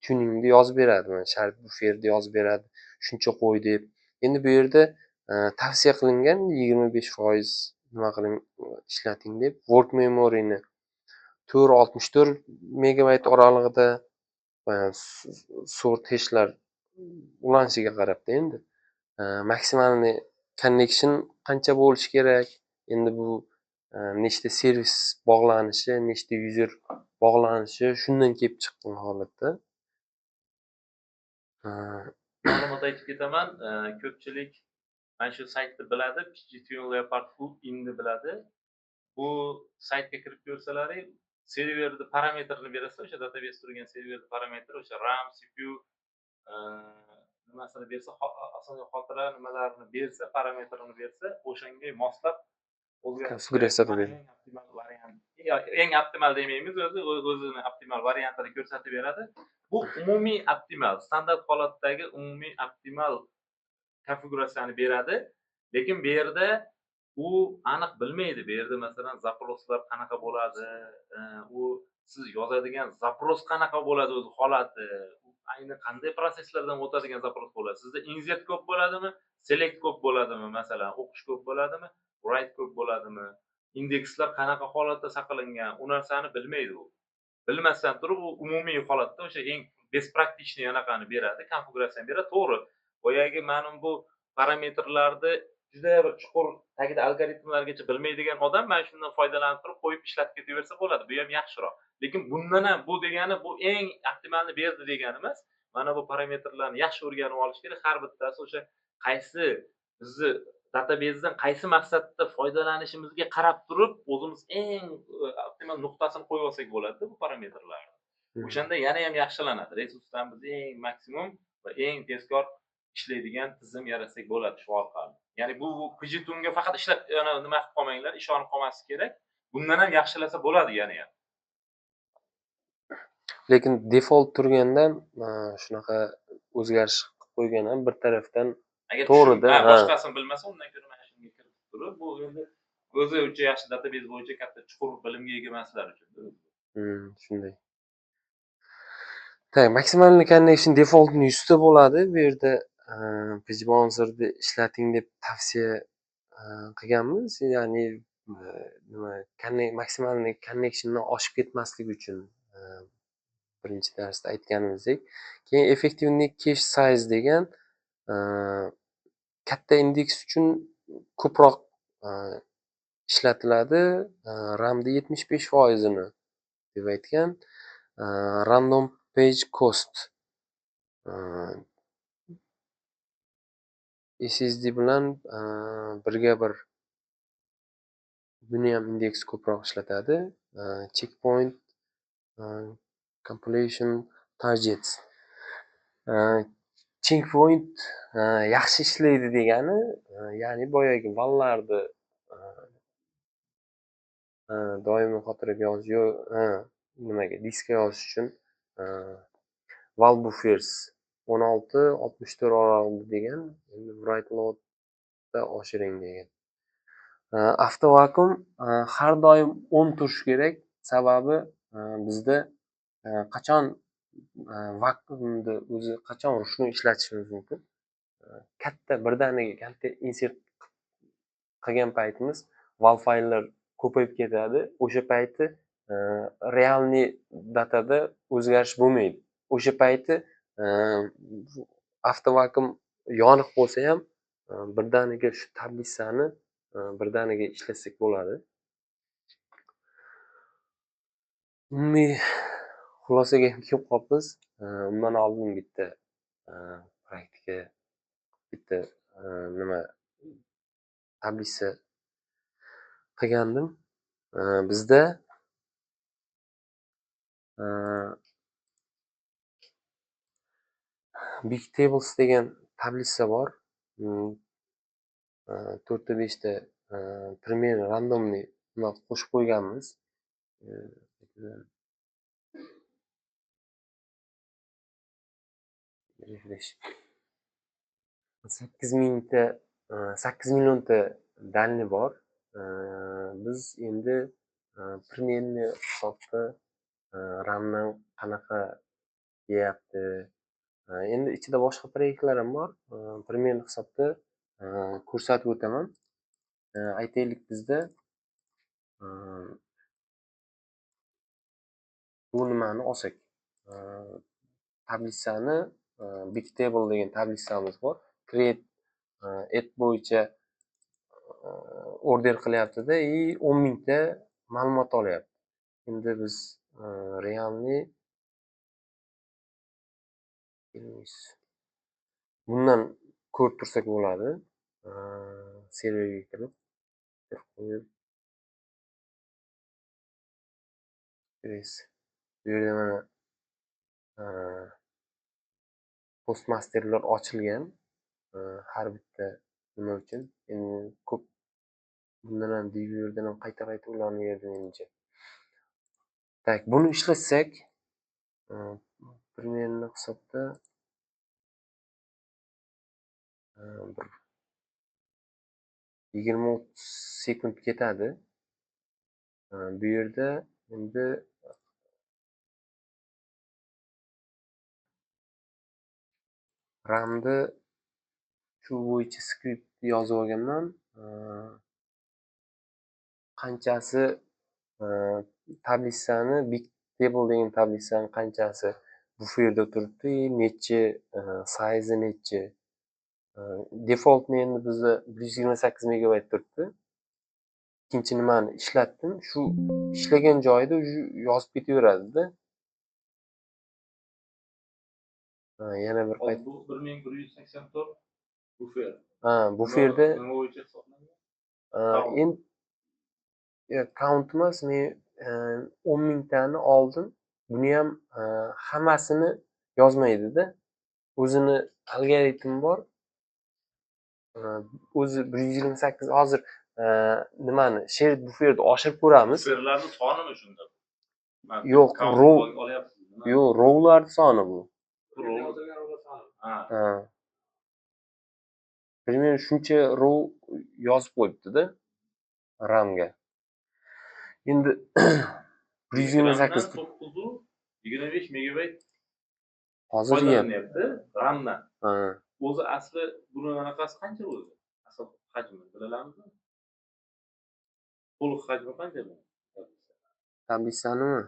tuningni yozib beradi. Mana shart buferni yozib beradi. Shuncha qo'y deb. Endi bu yerda tavsiya qilingan 25% nima qiling ishlating deb work memoryni 464 megabayt oralig'ida sort hashlar ulanishiga qarabda endi maksimalniy connection qancha bo'lishi kerak, endi bu nechta servis bog'lanishi, nechta user bog'lanishi shundan kelib chiqqan holatda. Ma'lumot aytib ketaman. Ko'pchilik mana shu saytni biladi, PGTune Leopard.in'ni biladi. Bu saytga kirib ko'rsalaring, serverni parametrini berasizlar, o'sha database turgan serverni parametri, o'sha RAM, CPU nimasini bersa, asosiy xotira nimalarini bersa, parametrini bersa, o'shanga moslab Konfiguratsiya beradi. eng optimal variant. Eng optimal demaymiz, o'zini optimal variantini ko'rsatib beradi. Bu umumiy optimal, standart holatdagi umumiy optimal konfiguratsiyani beradi. Lekin bu yerda u aniq bilmaydi. Bu yerda masalan zaproslar qanaqa bo'ladi, u siz yozadigan zapros qanaqa bo'ladi, o'zi holati, ayni qanday proseslardan o'tadigan zapros bo'ladi. Sizda insert ko'p bo'ladimi, select ko'p bo'ladimi, masalan, o'qish ko'p bo'ladimi, write ko'p bo'ladimi, indekslar qanaqa holatda saqlangan, u narsani bilmaydi u. Bilmasdan turib u umumiy holatda o'sha eng best practice anaqani beradi, konfiguratsiyani beradi. To'g'ri. Boyagi ma'lum bu parametrlarni juda bir chuqur tagida algoritmlargacha bilmaydigan odam mana shundan foydalanib turib qo'yib ishlatib ketaversa bo'ladi. Bu ham yaxshiroq. Lekin bundan ham bu degani bu eng optimalni berdi degani emas. Mana bu parametrlarni yaxshi o'rganib olish kerak. Har bittasi o'sha qaysi bizni databezdan qaysi maqsadda foydalanishimizga qarab turib, o'zimiz eng optimal nuqtasini qo'yib olsak bo'ladi bu parametrlarni. O'shanda yana ham yaxshilanadi. Resurslarimiz eng maksimum va eng tezkor ishlaydigan tizim yaratsak bo'ladi shu orqali. Ya'ni bu PGTune'ga faqat ishlab nima qilib qolmanglar, ishonib qolmaslik kerak. Bundan ham yaxshilasa bo'ladi yana ham. Lekin default turgandan shunaqa o'zgarish qilib qo'ygan ham bir tarafdan Agar to'g'rida, boshqasini bilmasa, undan ko'ra mana shunga kirib turib, bu endi o'zi uchun yaxshi database bo'yicha katta chuqur bilimga ega emaslar uchun. shunday. Tak, maksimalniy connection defaultni 100 ta bo'ladi. Bu yerda PGBouncer'ni ishlating deb tavsiya qilganmiz. Ya'ni nima maksimalniy connectiondan oshib ketmasligi uchun birinchi darsda aytganimizdek. Keyin effektivniy cache size degan katta indeks uchun ko'proq ishlatiladi. RAMda 75%ni deb aytgan. Random page cost SSD bilan birga bir buni ham indeks ko'proq ishlatadi. Checkpoint compilation targets. Checkpoint yaxshi ishlaydi degani, ya'ni boyagi vallarni doimiy xotiraga yozish, nimaga diskga yozish uchun val buffers 16-64 oralig'ida degan, endi write loadda oshiring degan. Auto vacuum har doim on turishi kerak. Sababi bizda qachon vakuumni o'zi qachon ruchniy ishlatishimiz mumkin? Katta birdaniga katta insert qilgan paytimiz val fayllar ko'payib ketadi. O'sha payti realniy datada o'zgarish bo'lmaydi. O'sha payti avtovakum yoniq bo'lsa ham birdaniga shu tablisani birdaniga ishlatsak bo'ladi. Umumiy xulosaga kelib qolibmiz. Undan oldin bitta praktika bitta nima tablisa qilgandim. Bizda Big Tables degan tablisa bor. 4-5 ta пример randomniy qo'shib qo'yganmiz. 8 millionta dalni bor. Biz endi primerni hisobda ramdan qanaqa deyapti. Endi ichida boshqa proyektlar ham bor. Primerni hisobda ko'rsatib o'taman. Aytaylik bizda bu nimani olsak, tablisani Big Table degan tablisamiz bor. Create add bo'yicha order qilyapti-da, 10 mingta ma'lumot olyapti. Endi biz realniy bundan ko'rib tursak bo'ladi. Serverga kirib qo'yib bu yerda mana postmasterlar ochilgan. Har bitta nima uchun. Endi ko'p bundan ham divyerdan ham qayta ularni yerdan menimcha. Tak, buni ishlatsak primerni hisobda 20-30 sekund ketadi. Bu yerda endi ramni shu bo'yicha skript yozib olganman. Qanchasi tablisani Big Table degan tablisani qanchasi buferda turibdi, necha size necha. Defaultni endi bizda 128 megabayt turibdi. Ikkinchi nimani ishlatdim. Shu ishlagan joyida yozib ketaveradi-da. Yana bir qayt. Bu 1184 bufer. Buferda nima bo'yicha hisoblangan? endi count emas, men 10 mingtani oldim. Buni ham hammasini yozmaydi-da. O'zini algoritmi bor. O'zi 128 hozir nimani shared buferni oshirib ko'ramiz. Buferlarning sonimi shunda? Yo'q, row olyapsiz. yo'q, rowlar soni bu. Ha. Примерно shuncha row yozib qo'yibdi-da ramga. Endi 128 25 megabayt hozir foydalanyapti ramdan. Ha. O'zi asli buni anaqasi qancha o'zi? Asl hajmi bilalamizmi? To'liq hajmi qancha bu? Tablisanimi?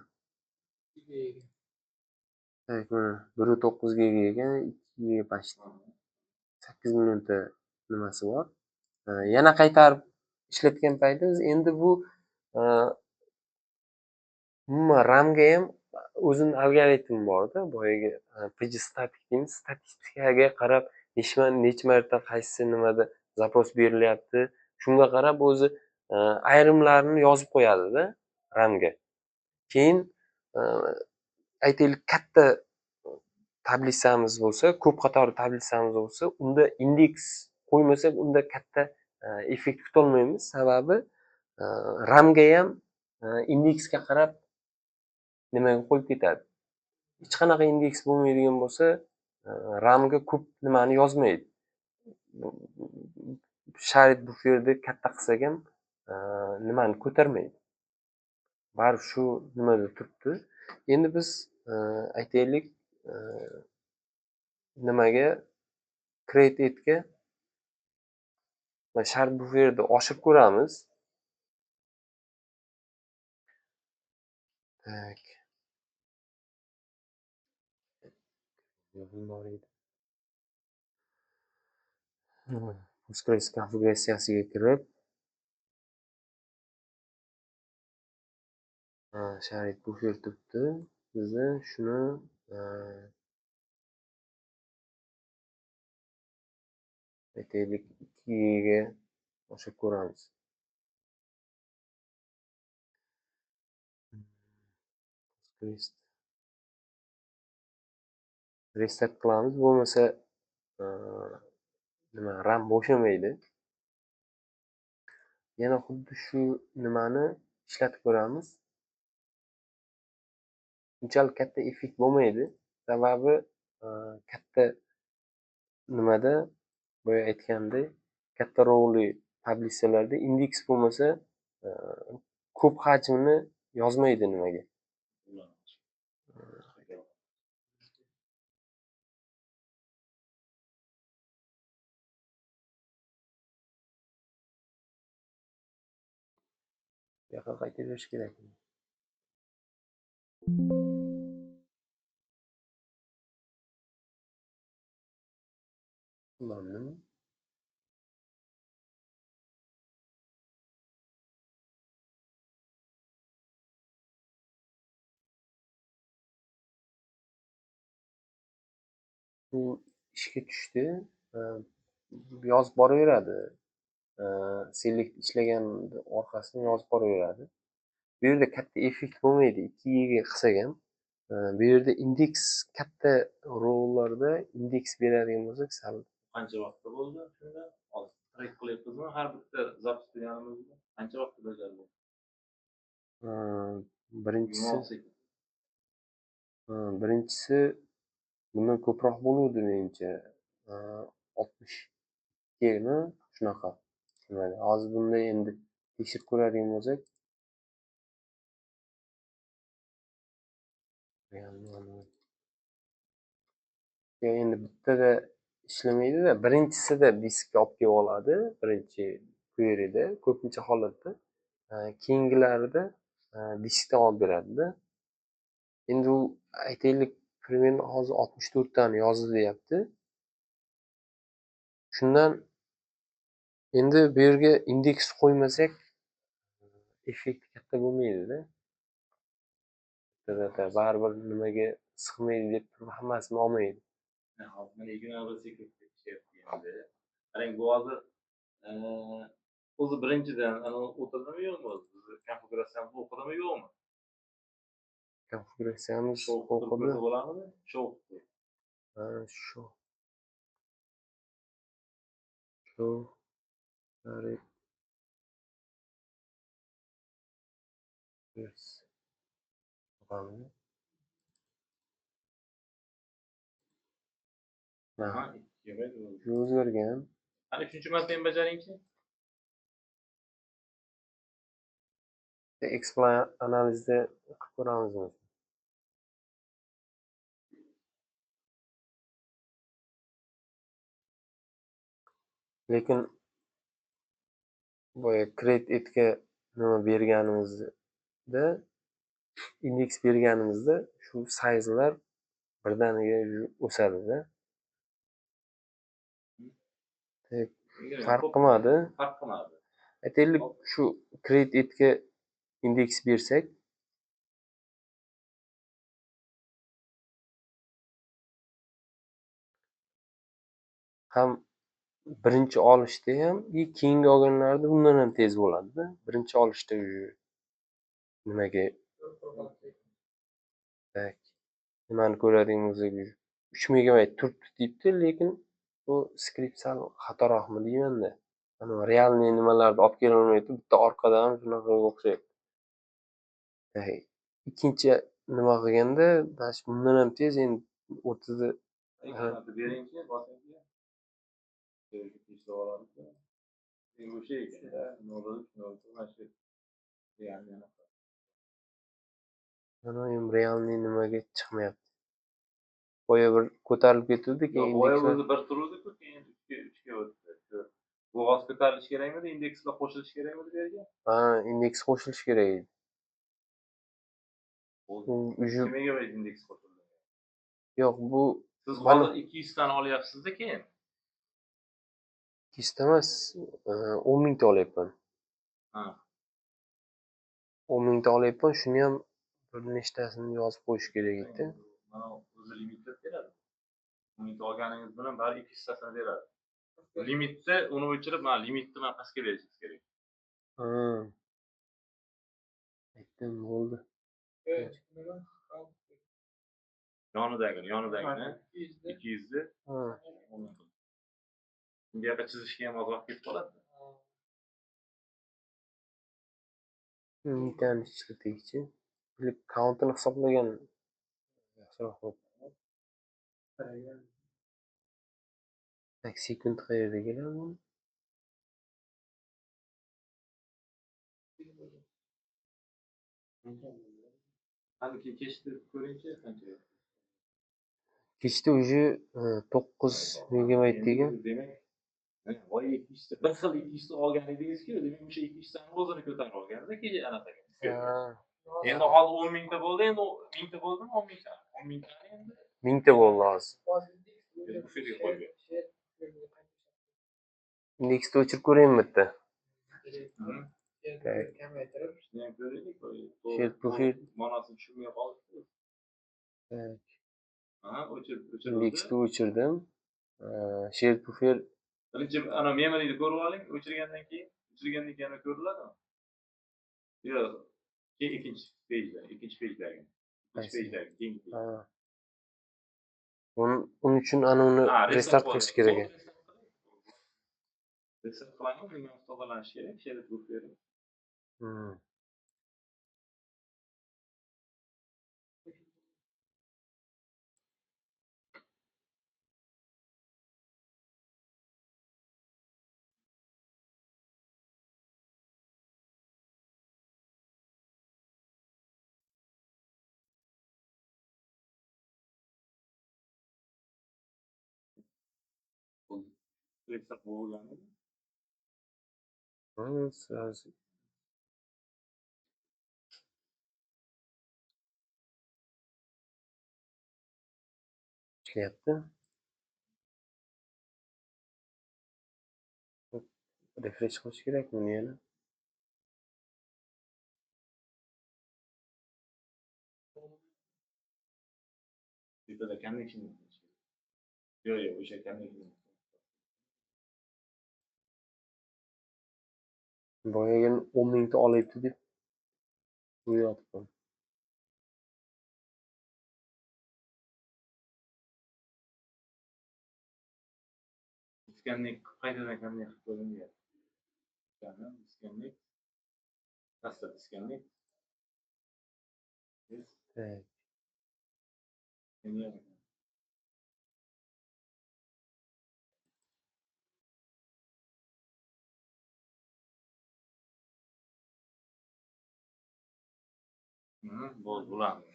Tak, mana 1.9 giga ekan, 2 giga почти. 8 millionta nimasi bor. Yana qaytarib ishlatgan paytimiz endi bu umuman ramga ham o'zini algoritmi bor-da, boyagi pgstatic deymiz, statistikaga qarab necha marta qaysi nimada zapros berilyapti, shunga qarab o'zi ayrimlarini yozib qo'yadi-da ramga. Keyin aytaylik katta tablisamiz bo'lsa, ko'p qator tablisamiz bo'lsa, unda indeks qo'ymasak, unda katta effekt kutolmaymiz. Sababi ramga ham indeksga qarab nimaga qo'yib ketadi. Hech qanaqa indeks bo'lmaydigan bo'lsa, ramga ko'p nimani yozmaydi. Shared buferni katta qilsak ham nimani ko'tarmaydi. Baribir shu nimada turibdi. Endi biz aytaylik nimaga create etga Mana shart buferni oshirib ko'ramiz. Tak. Yozim bor edi. Postgres konfiguratsiyasiga kirib, sharit bufer turibdi. Bizni shuni aytaylik 2 gigaga oshirib ko'ramiz. Restart qilamiz, bo'lmasa RAM bo'shamaydi. Yana xuddi shu nimani ishlatib ko'ramiz. Unchalik katta effekt bo'lmaydi. Sababi katta nimada boya aytgandek, katta rowli tablisalarda indeks bo'lmasa, ko'p hajmni yozmaydi nimaga. Bu yoqqa qaytarish kerak. Ularni bu ishga tushdi. Yozib boraveradi. Select ishlagan orqasidan yozib boraveradi. Bu yerda katta effekt bo'lmaydi. 2 giga qilsak ham. Bu yerda indeks katta rowlarda indeks beradigan bo'lsak, sal Qancha vaqtda bo'ldi shunda? Hozir track qilyapmizmi? Har bitta zapis qilganimizda qancha vaqtda bajardi? birinchisi bundan ko'proq bo'luvdi menimcha. 60 gmi shunaqa. Hozir bunda endi tekshirib ko'radigan bo'lsak, endi bittada ishlamaydi-da, birinchisida diskka olib kelib oladi, birinchi queryda, ko'pincha holatda. Keyingilarida diskdan olib beradi-da. Endi u aytaylik, примерно hozir 64 tani yozdi deyapti. Shundan endi bu yerga indeks qo'ymasak, effekti katta bo'lmaydi-da. Baribir nimaga sig'maydi deb turib hammasini olmaydi. Qarang, bu hozir o'zi birinchidan o'tirdimi yo'qmi? Konfiguratsiyani o'qidimi yo'qmi? Konfiguratsiyamiz o'qidi. Bo'ladimi? Shu. Shu. Yes. O'zgargan. Qani 3-chi marta ham bajaringchi? Exploit analizda qilib ko'ramizmi? Lekin boya create etga nima berganimizda, indeks berganimizda shu size'lar birdaniga o'sadi-da. Farq qilmadi. Aytaylik, shu create etga indeks bersak, ham birinchi olishda ham, keyingi olganlarda bundan ham tez bo'ladi-da. Birinchi olishda nimaga nimani ko'radigan bo'lsak, 3 megabayt turibdi deyapti, lekin bu skript sal xatoroqmi deyman-da. Ana realniy nimalarni olib kela olmayapti, bitta orqadan shunaqa o'xshayapti. Ikkinchi nima qilganda, bundan ham tez, endi o'rtada beringchi, bosingchi. O'sha ekanda, mana ham realniy nimaga chiqmayapti. Boya bir ko'tarilib ketuvdi, keyin boya o'zi bir turuvdi-ku, keyin 3 ga o'tdi. Bo'g'oz ko'tarilishi kerakmidi? Indekslar qo'shilishi kerakmidi bu yerga? Ha, indeks qo'shilishi kerak edi. Уже Ikki megabayt indeks qo'shildi. yo'q, bu Siz mana hozir 200 tani olyapsiz-da keyin. 200 ta emas, 10 mingta olyapman. Ha. 10 mingta olyapman, shuni ham bir nechtasini yozib qo'yish kerak edi. Mana o'zi limitda beradi. Limit olganingiz bilan bari 200 tasini beradi. Limitda uni o'chirib, mana limitni pastga berishingiz kerak. Ha. Aytdim, bo'ldi. Yonidagini 200 ni Ha. bu yoqqa chizishga ham oz vaqt ketib qoladi. Mingtani ishlataylikchi. Bilib countini hisoblagan yaxshiroq bo'ladi. Tak, sekund qayerda keladi? Hali kechdi ko'ringchi qancha. Kechda уже 9 megabayt degan. Demak, voy 200 ta bir xil 200 ta olgan edingiz-ku, demak o'sha 200 tani o'zini ko'tarib olganda keyin anaqaga. Ha. Endi hozir 10 mingta bo'ldi, endi 1000 ta bo'ldimi? 10 mingta. 10 mingtani endi 1000 ta bo'ldi hozir. bu yerga qo'yib ber. Indeksni o'chirib ko'raymi bitta? Shuni ham ko'raylik. Shel profil. Ma'nosini tushunmay qolibdi. Ha, o'chirib. Indeksni o'chirdim. Shel profil Birinchi ana memoryni ko'rib oling, o'chirgandan keyin ko'riladimi? Yo'q. Keyin ikkinchi pejdagi. Keyin. ha. Uning uchun uni restart qilish kerak. Restart qilamiz, undan tozalanishi kerak, shel profil. Restart bo'lgani. Sразу. Ishlayapti. Refresh qilish kerak buni yana. Tepada connection. Yo'q, o'sha connection. Boyagini 10 mingta olyapti deb qo'yapman. Disconnect qaytadan connect qilib qo'ying. Disconnect. Pasta disconnect. Yes. Bo'ldi, ulandi.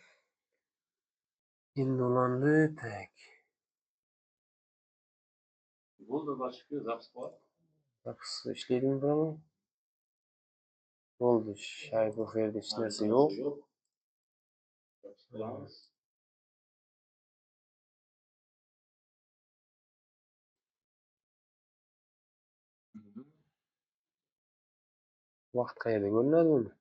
Endi ulandi, tak. Bo'ldi, boshqa zaps bor. Zaps ishlaydimi bilaman? Bo'ldi, shay bu yerda hech narsa yo'q. Qilamiz. Vaqt qayerda ko'rinadi uni?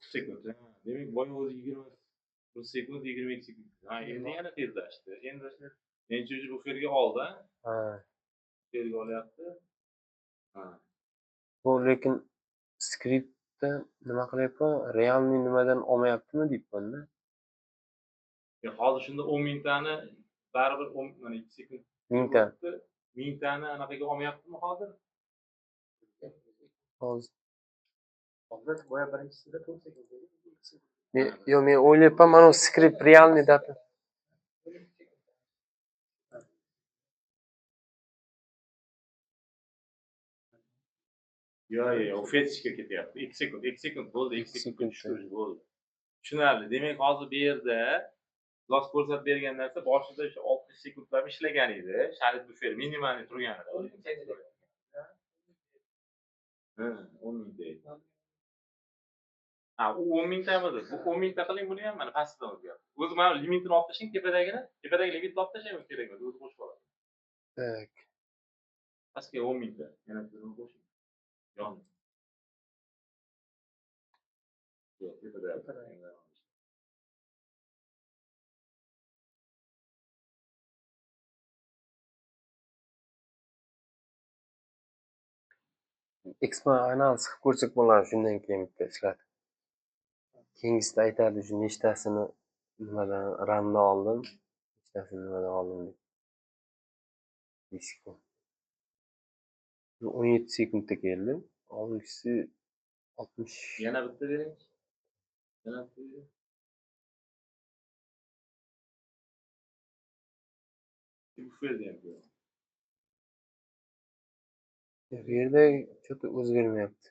Sekund. Demak, boya o'zi 1 sekund, 22 sekund. Ha, endi yana tezlashdi. Endi men bu yerga oldi. Ha. Bu yerga olyapti. Ha. Bu lekin skriptda nima qilyapman? Realniy nimadan olmayaptimi deyapman-da. Hozir shunda 10 mingtani baribir 2 sekund. 1000 ta. 1000 tani anaqaga olmayaptimi hozir? Hozir. Boya birinchisida 4 sekund edi. Men o'ylayapman, mana skript realniy data. Yo, u fetishga ketyapti. 2 sekund bo'ldi, 2 2 sekundga sekundda. tushirish bo'ldi. Tushunarli. Demak, hozir bu yerda Zoz ko'rsatib bergan narsa boshida o'sha 60 sekundlab ishlagan edi. Sharit bufer minimalniy turganida. Ha, 10 mingta edi. Ha, u 10 mingtamidi? Bu 10 mingta qiling buni ham mana pastdan o'tyapti. O'zi mana limitini olib tashing, tepadagi limitni olib tashlang kerak emas, o'zi qo'shib oladi. Tak. Pastga 10 mingta. Yana birini qo'shing. Yon. Yo'q, tepada. Expert analiz qilib ko'rsak bo'ladi, shundan keyin bitta ishlatib. Keyingisida aytadi shu nechtasini nimadan ramdan oldim, nechtasini nimadan oldim deb. Diskni. 17 sekundda keldi. Oldingisi 60. Yana bitta bering. Yana bitta bering. Buferda ham yo'q. Bu yerda что-то o'zgarmayapti.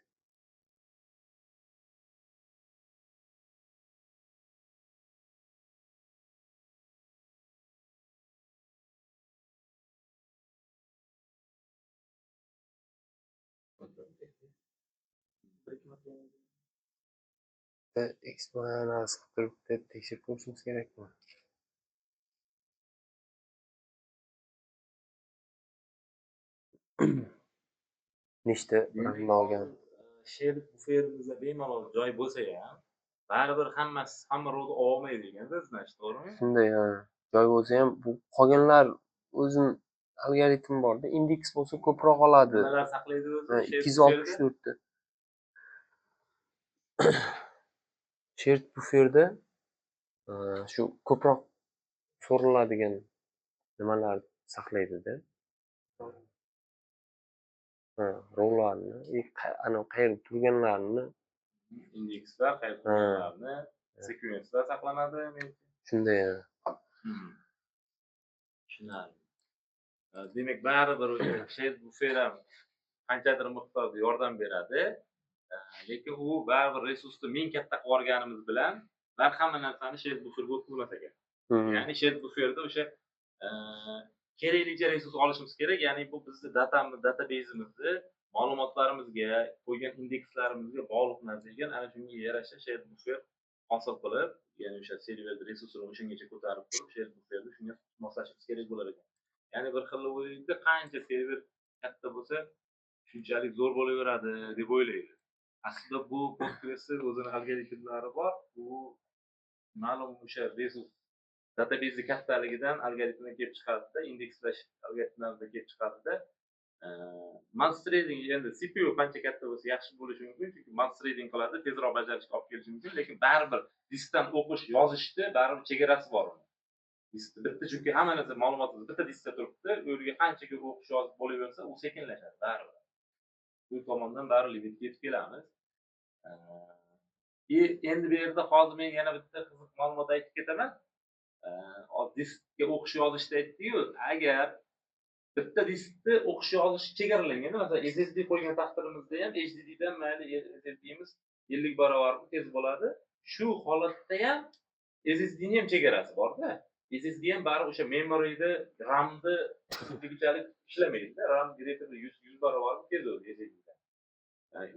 Expert analiz qilib turib tekshirib ko'rishimiz kerakmi? Nechta ramdan olgan? She'r buferimizda bemalol joy bo'lsa ham, baribir hamma ro'da olmaydi ekanda, значит, to'g'rimi? Shunday, ha. Joy bo'lsa ham bu qolganlar o'zim algoritm borda, indeks bo'lsa ko'proq oladi. Nimalar saqlaydi o'zi? Ha, She'r 264 ta. She'r buferda shu ko'proq so'riladigan nimalar saqlaydi-da. Ha, rollarni, ana qayerda turganlarini indekslar, qayerlarni, sekvenslar saqlanadi. shunday. Tushunarli. Demak, baribir o'sha she'r bufer ham qanchadir miqdorda yordam beradi. Lekin u baribir resursni ming katta qilib yuborganimiz bilan hamma narsani she'r buferga o'tkazmas ekan. Ya'ni she'r buferda o'sha keraklicha resurs olishimiz kerak. Ya'ni bu bizni databeyzimizni ma'lumotlarimizga, qo'ygan indekslarimizga bog'liq narsa ekan. Ana shunga yarasha she'r bufer hosil qilib, ya'ni o'sha server resursini o'shangacha ko'tarib turib, she'r buferni shunga moslashimiz kerak bo'lar ekan. Ya'ni bir xil o'ylaydi, qancha server katta bo'lsa, shunchalik zo'r bo'laveradi deb o'ylaydi. Aslida bu Postgres'ning o'zini algoritmlari bor. Bu ma'lum o'sha resurs databeyzi kattaligidan algoritmni kelib chiqadida, indekslash algoritmlaridan kelib chiqadida. Multithreading endi CPU qancha katta bo'lsa yaxshi bo'lishi mumkin, chunki multithreading qiladi, tezroq bajarishga olib kelishi mumkin, lekin baribir diskdan o'qish, yozishda baribir chegarasi bor. Bitta chunki hamma narsa ma'lumotimiz bitta diskda turibdi, o'rniga qanchaga o'qish yozib bo'laversa, u sekinlashadi baribir. Bu tomondan baribir limitga yetib kelamiz. Endi bu yerda hozir men yana bitta qiziq ma'lumot aytib ketaman. Diskga o'qish yozishda aytdi-yu, agar bitta diskda o'qish yozish chegaralangan, masalan, SSD qo'ygan taqdirimizda ham HDD dan mayli SSD'miz 50 barobar tez bo'ladi. Shu holatda ham SSD ning ham chegarasi bor-da. SSD ham baribir o'sha memoryda, RAMda tezligichalik ishlamaydi-da. RAM direktor 100 barobar tez bo'ladi SSDdan.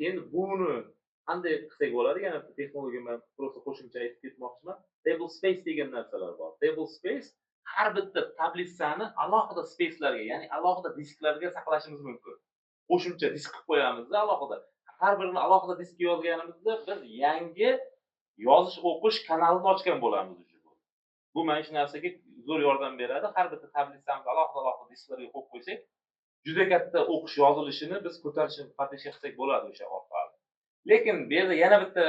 Endi buni qanday qilsak bo'ladi? Yana texnologiya bilan просто qo'shimcha aytib ketmoqchiman. Table space degan narsalar bor. Table space har bitta tablisani alohida space'larga, ya'ni alohida disklarga saqlashimiz mumkin. Qo'shimcha disk qilib qo'yamiz-da alohida. Har birini alohida diskga yozganimizda biz yangi yozish o'qish kanalini ochgan bo'lamiz o'sha. Bu mana shu narsaga zo'r yordam beradi. Har bitta tablisamizni alohida disklarga qo'yib qo'ysak, juda katta o'qish yozilishini biz ko'tarishni potensial qilsak bo'ladi o'sha orqali. Lekin bu yerda yana bitta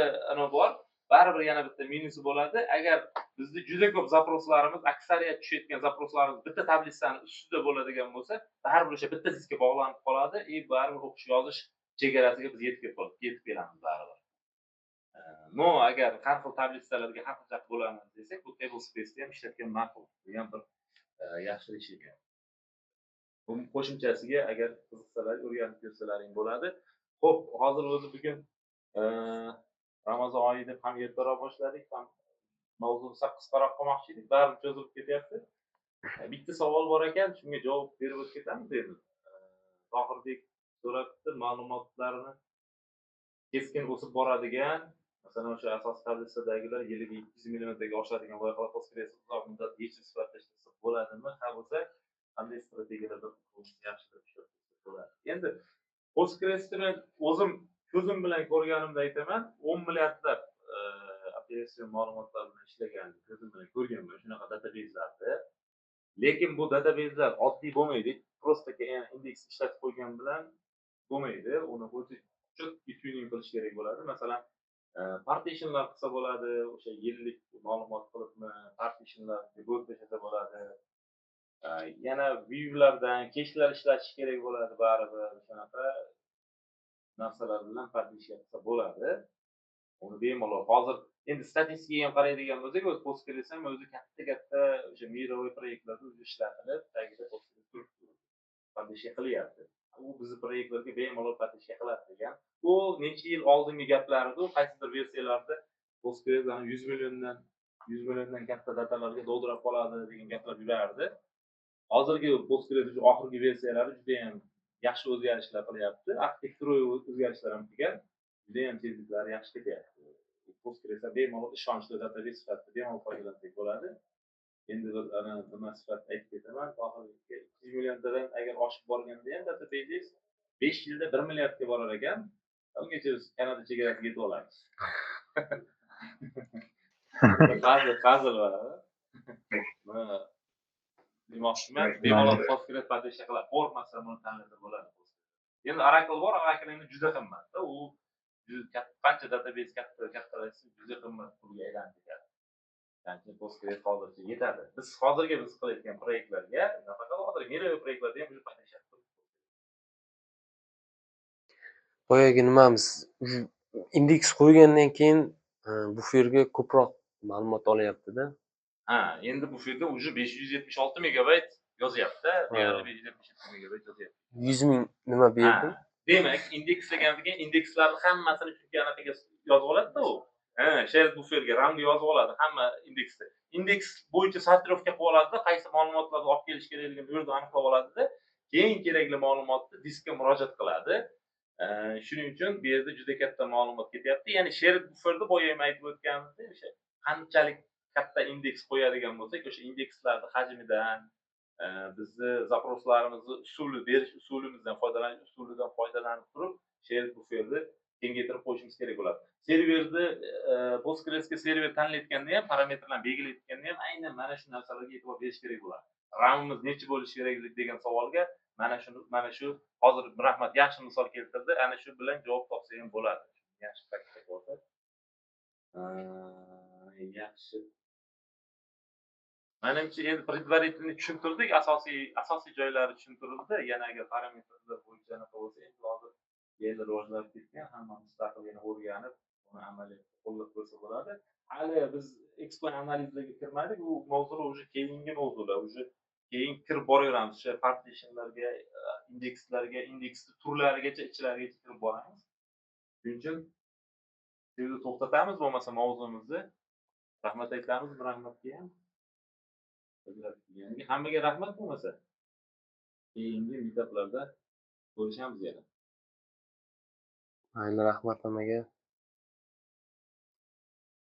bor. Baribir yana bitta minusi bo'ladi. Agar bizda juda ko'p zaproslarimiz, aksariyat tushayotgan zaproslarimiz bitta tablisani ustida bo'ladigan bo'lsa, baribir o'sha bitta diskka bog'lanib qoladi. Baribir o'qish yozish chegarasiga biz yetib kelamiz baribir. No, agar har xil tablisalarga har xil bo'lamiz desak, bu table space'da ham ishlatgan ma'qul. Bu ham bir yaxshi ish ekan. Bu qo'shimchasiga agar qiziqsalar, o'rganib ko'rsalaring bo'ladi. Xo'p, hozir o'zi bugun Ramazon oyi deb ham ertaroq boshladik, ham mavzuni qisqaroq qilmoqchi edik, bari cho'zilib ketyapti. Bitta savol bor ekan, shunga javob berib o'tib ketamiz endi. Tohirbek so'rabdi, ma'lumotlarni keskin o'sib boradigan, masalan o'sha asosiy tablitsadagilar yiliga 200 millionga oshadigan loyihalar Postgres uzoq muddat yechish sifatida ishlasa bo'ladimi? Ha bo'lsa, qanday strategiyalar yaxshilab ishlasa bo'ladi? Endi Postgresni o'zim ko'zim bilan ko'rganimda aytaman, 10 milliardlab operatsiya ma'lumotlar bilan ishlagan, ko'zim bilan ko'rganman shunaqa databeyzlarni. Lekin bu databeyzlar oddiy bo'lmaydi. Prosta indeks ishlatib qo'ygan bilan bo'lmaydi. Uni o'zi cho'tki tuning qilish kerak bo'ladi. Masalan, partitionlar qilsa bo'ladi, o'sha yillik ma'lumot qilibmi, partitionlarga bo'lib tashlasa bo'ladi. Yana viewlardan cache'lar ishlatish kerak bo'ladi baribir. Shunaqa narsalar bilan partition qilsa bo'ladi. Uni bemalol hozir endi statistikaga ham qaraydigan bo'lsak, o'zi Postgres ham o'zi katta o'sha miroviy proyektlarda o'zi ishlatilib, tagida Postgres turibdi. Partition qilyapti. U bizning proyektlarga bemalol partition qiladi degan. U necha yil oldingi gaplar edi, qaysidir versiyalarda Postgres 100 milliondan katta datalarga to'ldirib qoladi degan gaplar yurardi. Hozirgi Postgres oxirgi versiyalari juda ham yaxshi o'zgarishlar qilyapti. Arxitekturaviy o'zgarishlar ham qilgan. Juda ham tezliklari yaxshi ketyapti. Postgresdan bemalol ishonchli databeyz sifatida bemalol foydalansak bo'ladi. Endi biz nima sifatida aytib ketaman, oxirgi 200 milliondan agar oshib borganda ham databeyz 5 yilda 1 milliardga borar ekan, ungacha biz Kanada chegarasiga yetib olamiz. Hazil va demoqchiman, bemalol Postgres partition qiladi. Formasi buni tanlasa bo'ladi. Endi Oracle bor, Oracle endi juda qimmat. U qancha databeyz kattalashsa juda qimmat pulga aylanib ketadi. Ya'ni Postgres hozircha yetadi. Biz qilayotgan proyektlarga, nafaqat hozir miroviy proyektlarda ham juda partition qilamiz. Boyagi nimamiz indeks qo'ygandan keyin bu yerga ko'proq ma'lumot olyapti-da. Ha, endi bu yerda уже 576 megabayt yozyapti. Deyarli 577 megabayt yozyapti. 100 ming nima berdim? Demak, indeks degandan keyin indekslarni hammasini chunki anaqaga yozib oladi-da u. Shared bufferga ramga yozib oladi hamma indeksni. Indeks bo'yicha sortirovka qilib oladi-da, qaysi ma'lumotlarni olib kelish kerakligini o'rda aniqlab oladi-da, keyin kerakli ma'lumotni diskka murojaat qiladi. Shuning uchun bu yerda juda katta ma'lumot ketyapti. Ya'ni shared bufferda boya ham aytib o'tganimizdek, o'sha qanchalik katta indeks qo'yadigan bo'lsak, o'sha indekslarni hajmidan, bizni zaproslarimizni berish usulimizdan foydalanib turib, shared bufferni kengaytirib qo'yishimiz kerak bo'ladi. Serverni Postgresga server tanlayotganda ham, parametrlarni belgilayotganda ham aynan mana shu narsalarga e'tibor berish kerak bo'ladi. RAMimiz necha bo'lishi kerak degan savolga mana shu hozir Rahmat yaxshi misol keltirdi. Ana shu bilan javob topsa ham bo'ladi. Yaxshi praktika bo'lsa. Yaxshi. Menimcha endi predvarительный tushuntirdik, asosiy joylari tushuntirildi. Yana agar parametrlar bo'yicha aniq bo'lsa, endi hozir yerlar rivojlanib ketgan, hamma mustaqil yana o'rganib, uni amaliyotda qo'llab ko'rsa bo'ladi. Hali biz exploit analizlarga kirmadik, u mavzular уже keyingi mavzular, уже keyin kirib boraveramiz. O'sha partitionlarga, indekslarga, indeks turlarigacha, ichlarigacha kirib boramiz. Shuning uchun shu yerda to'xtatamiz, bo'lmasa mavzumizni. Rahmat aytamiz, Rahmatga ham. Hammaga rahmat bo'lmasa. Keyingi meetuplarda ko'rishamiz yana. Ayni rahmat hammaga.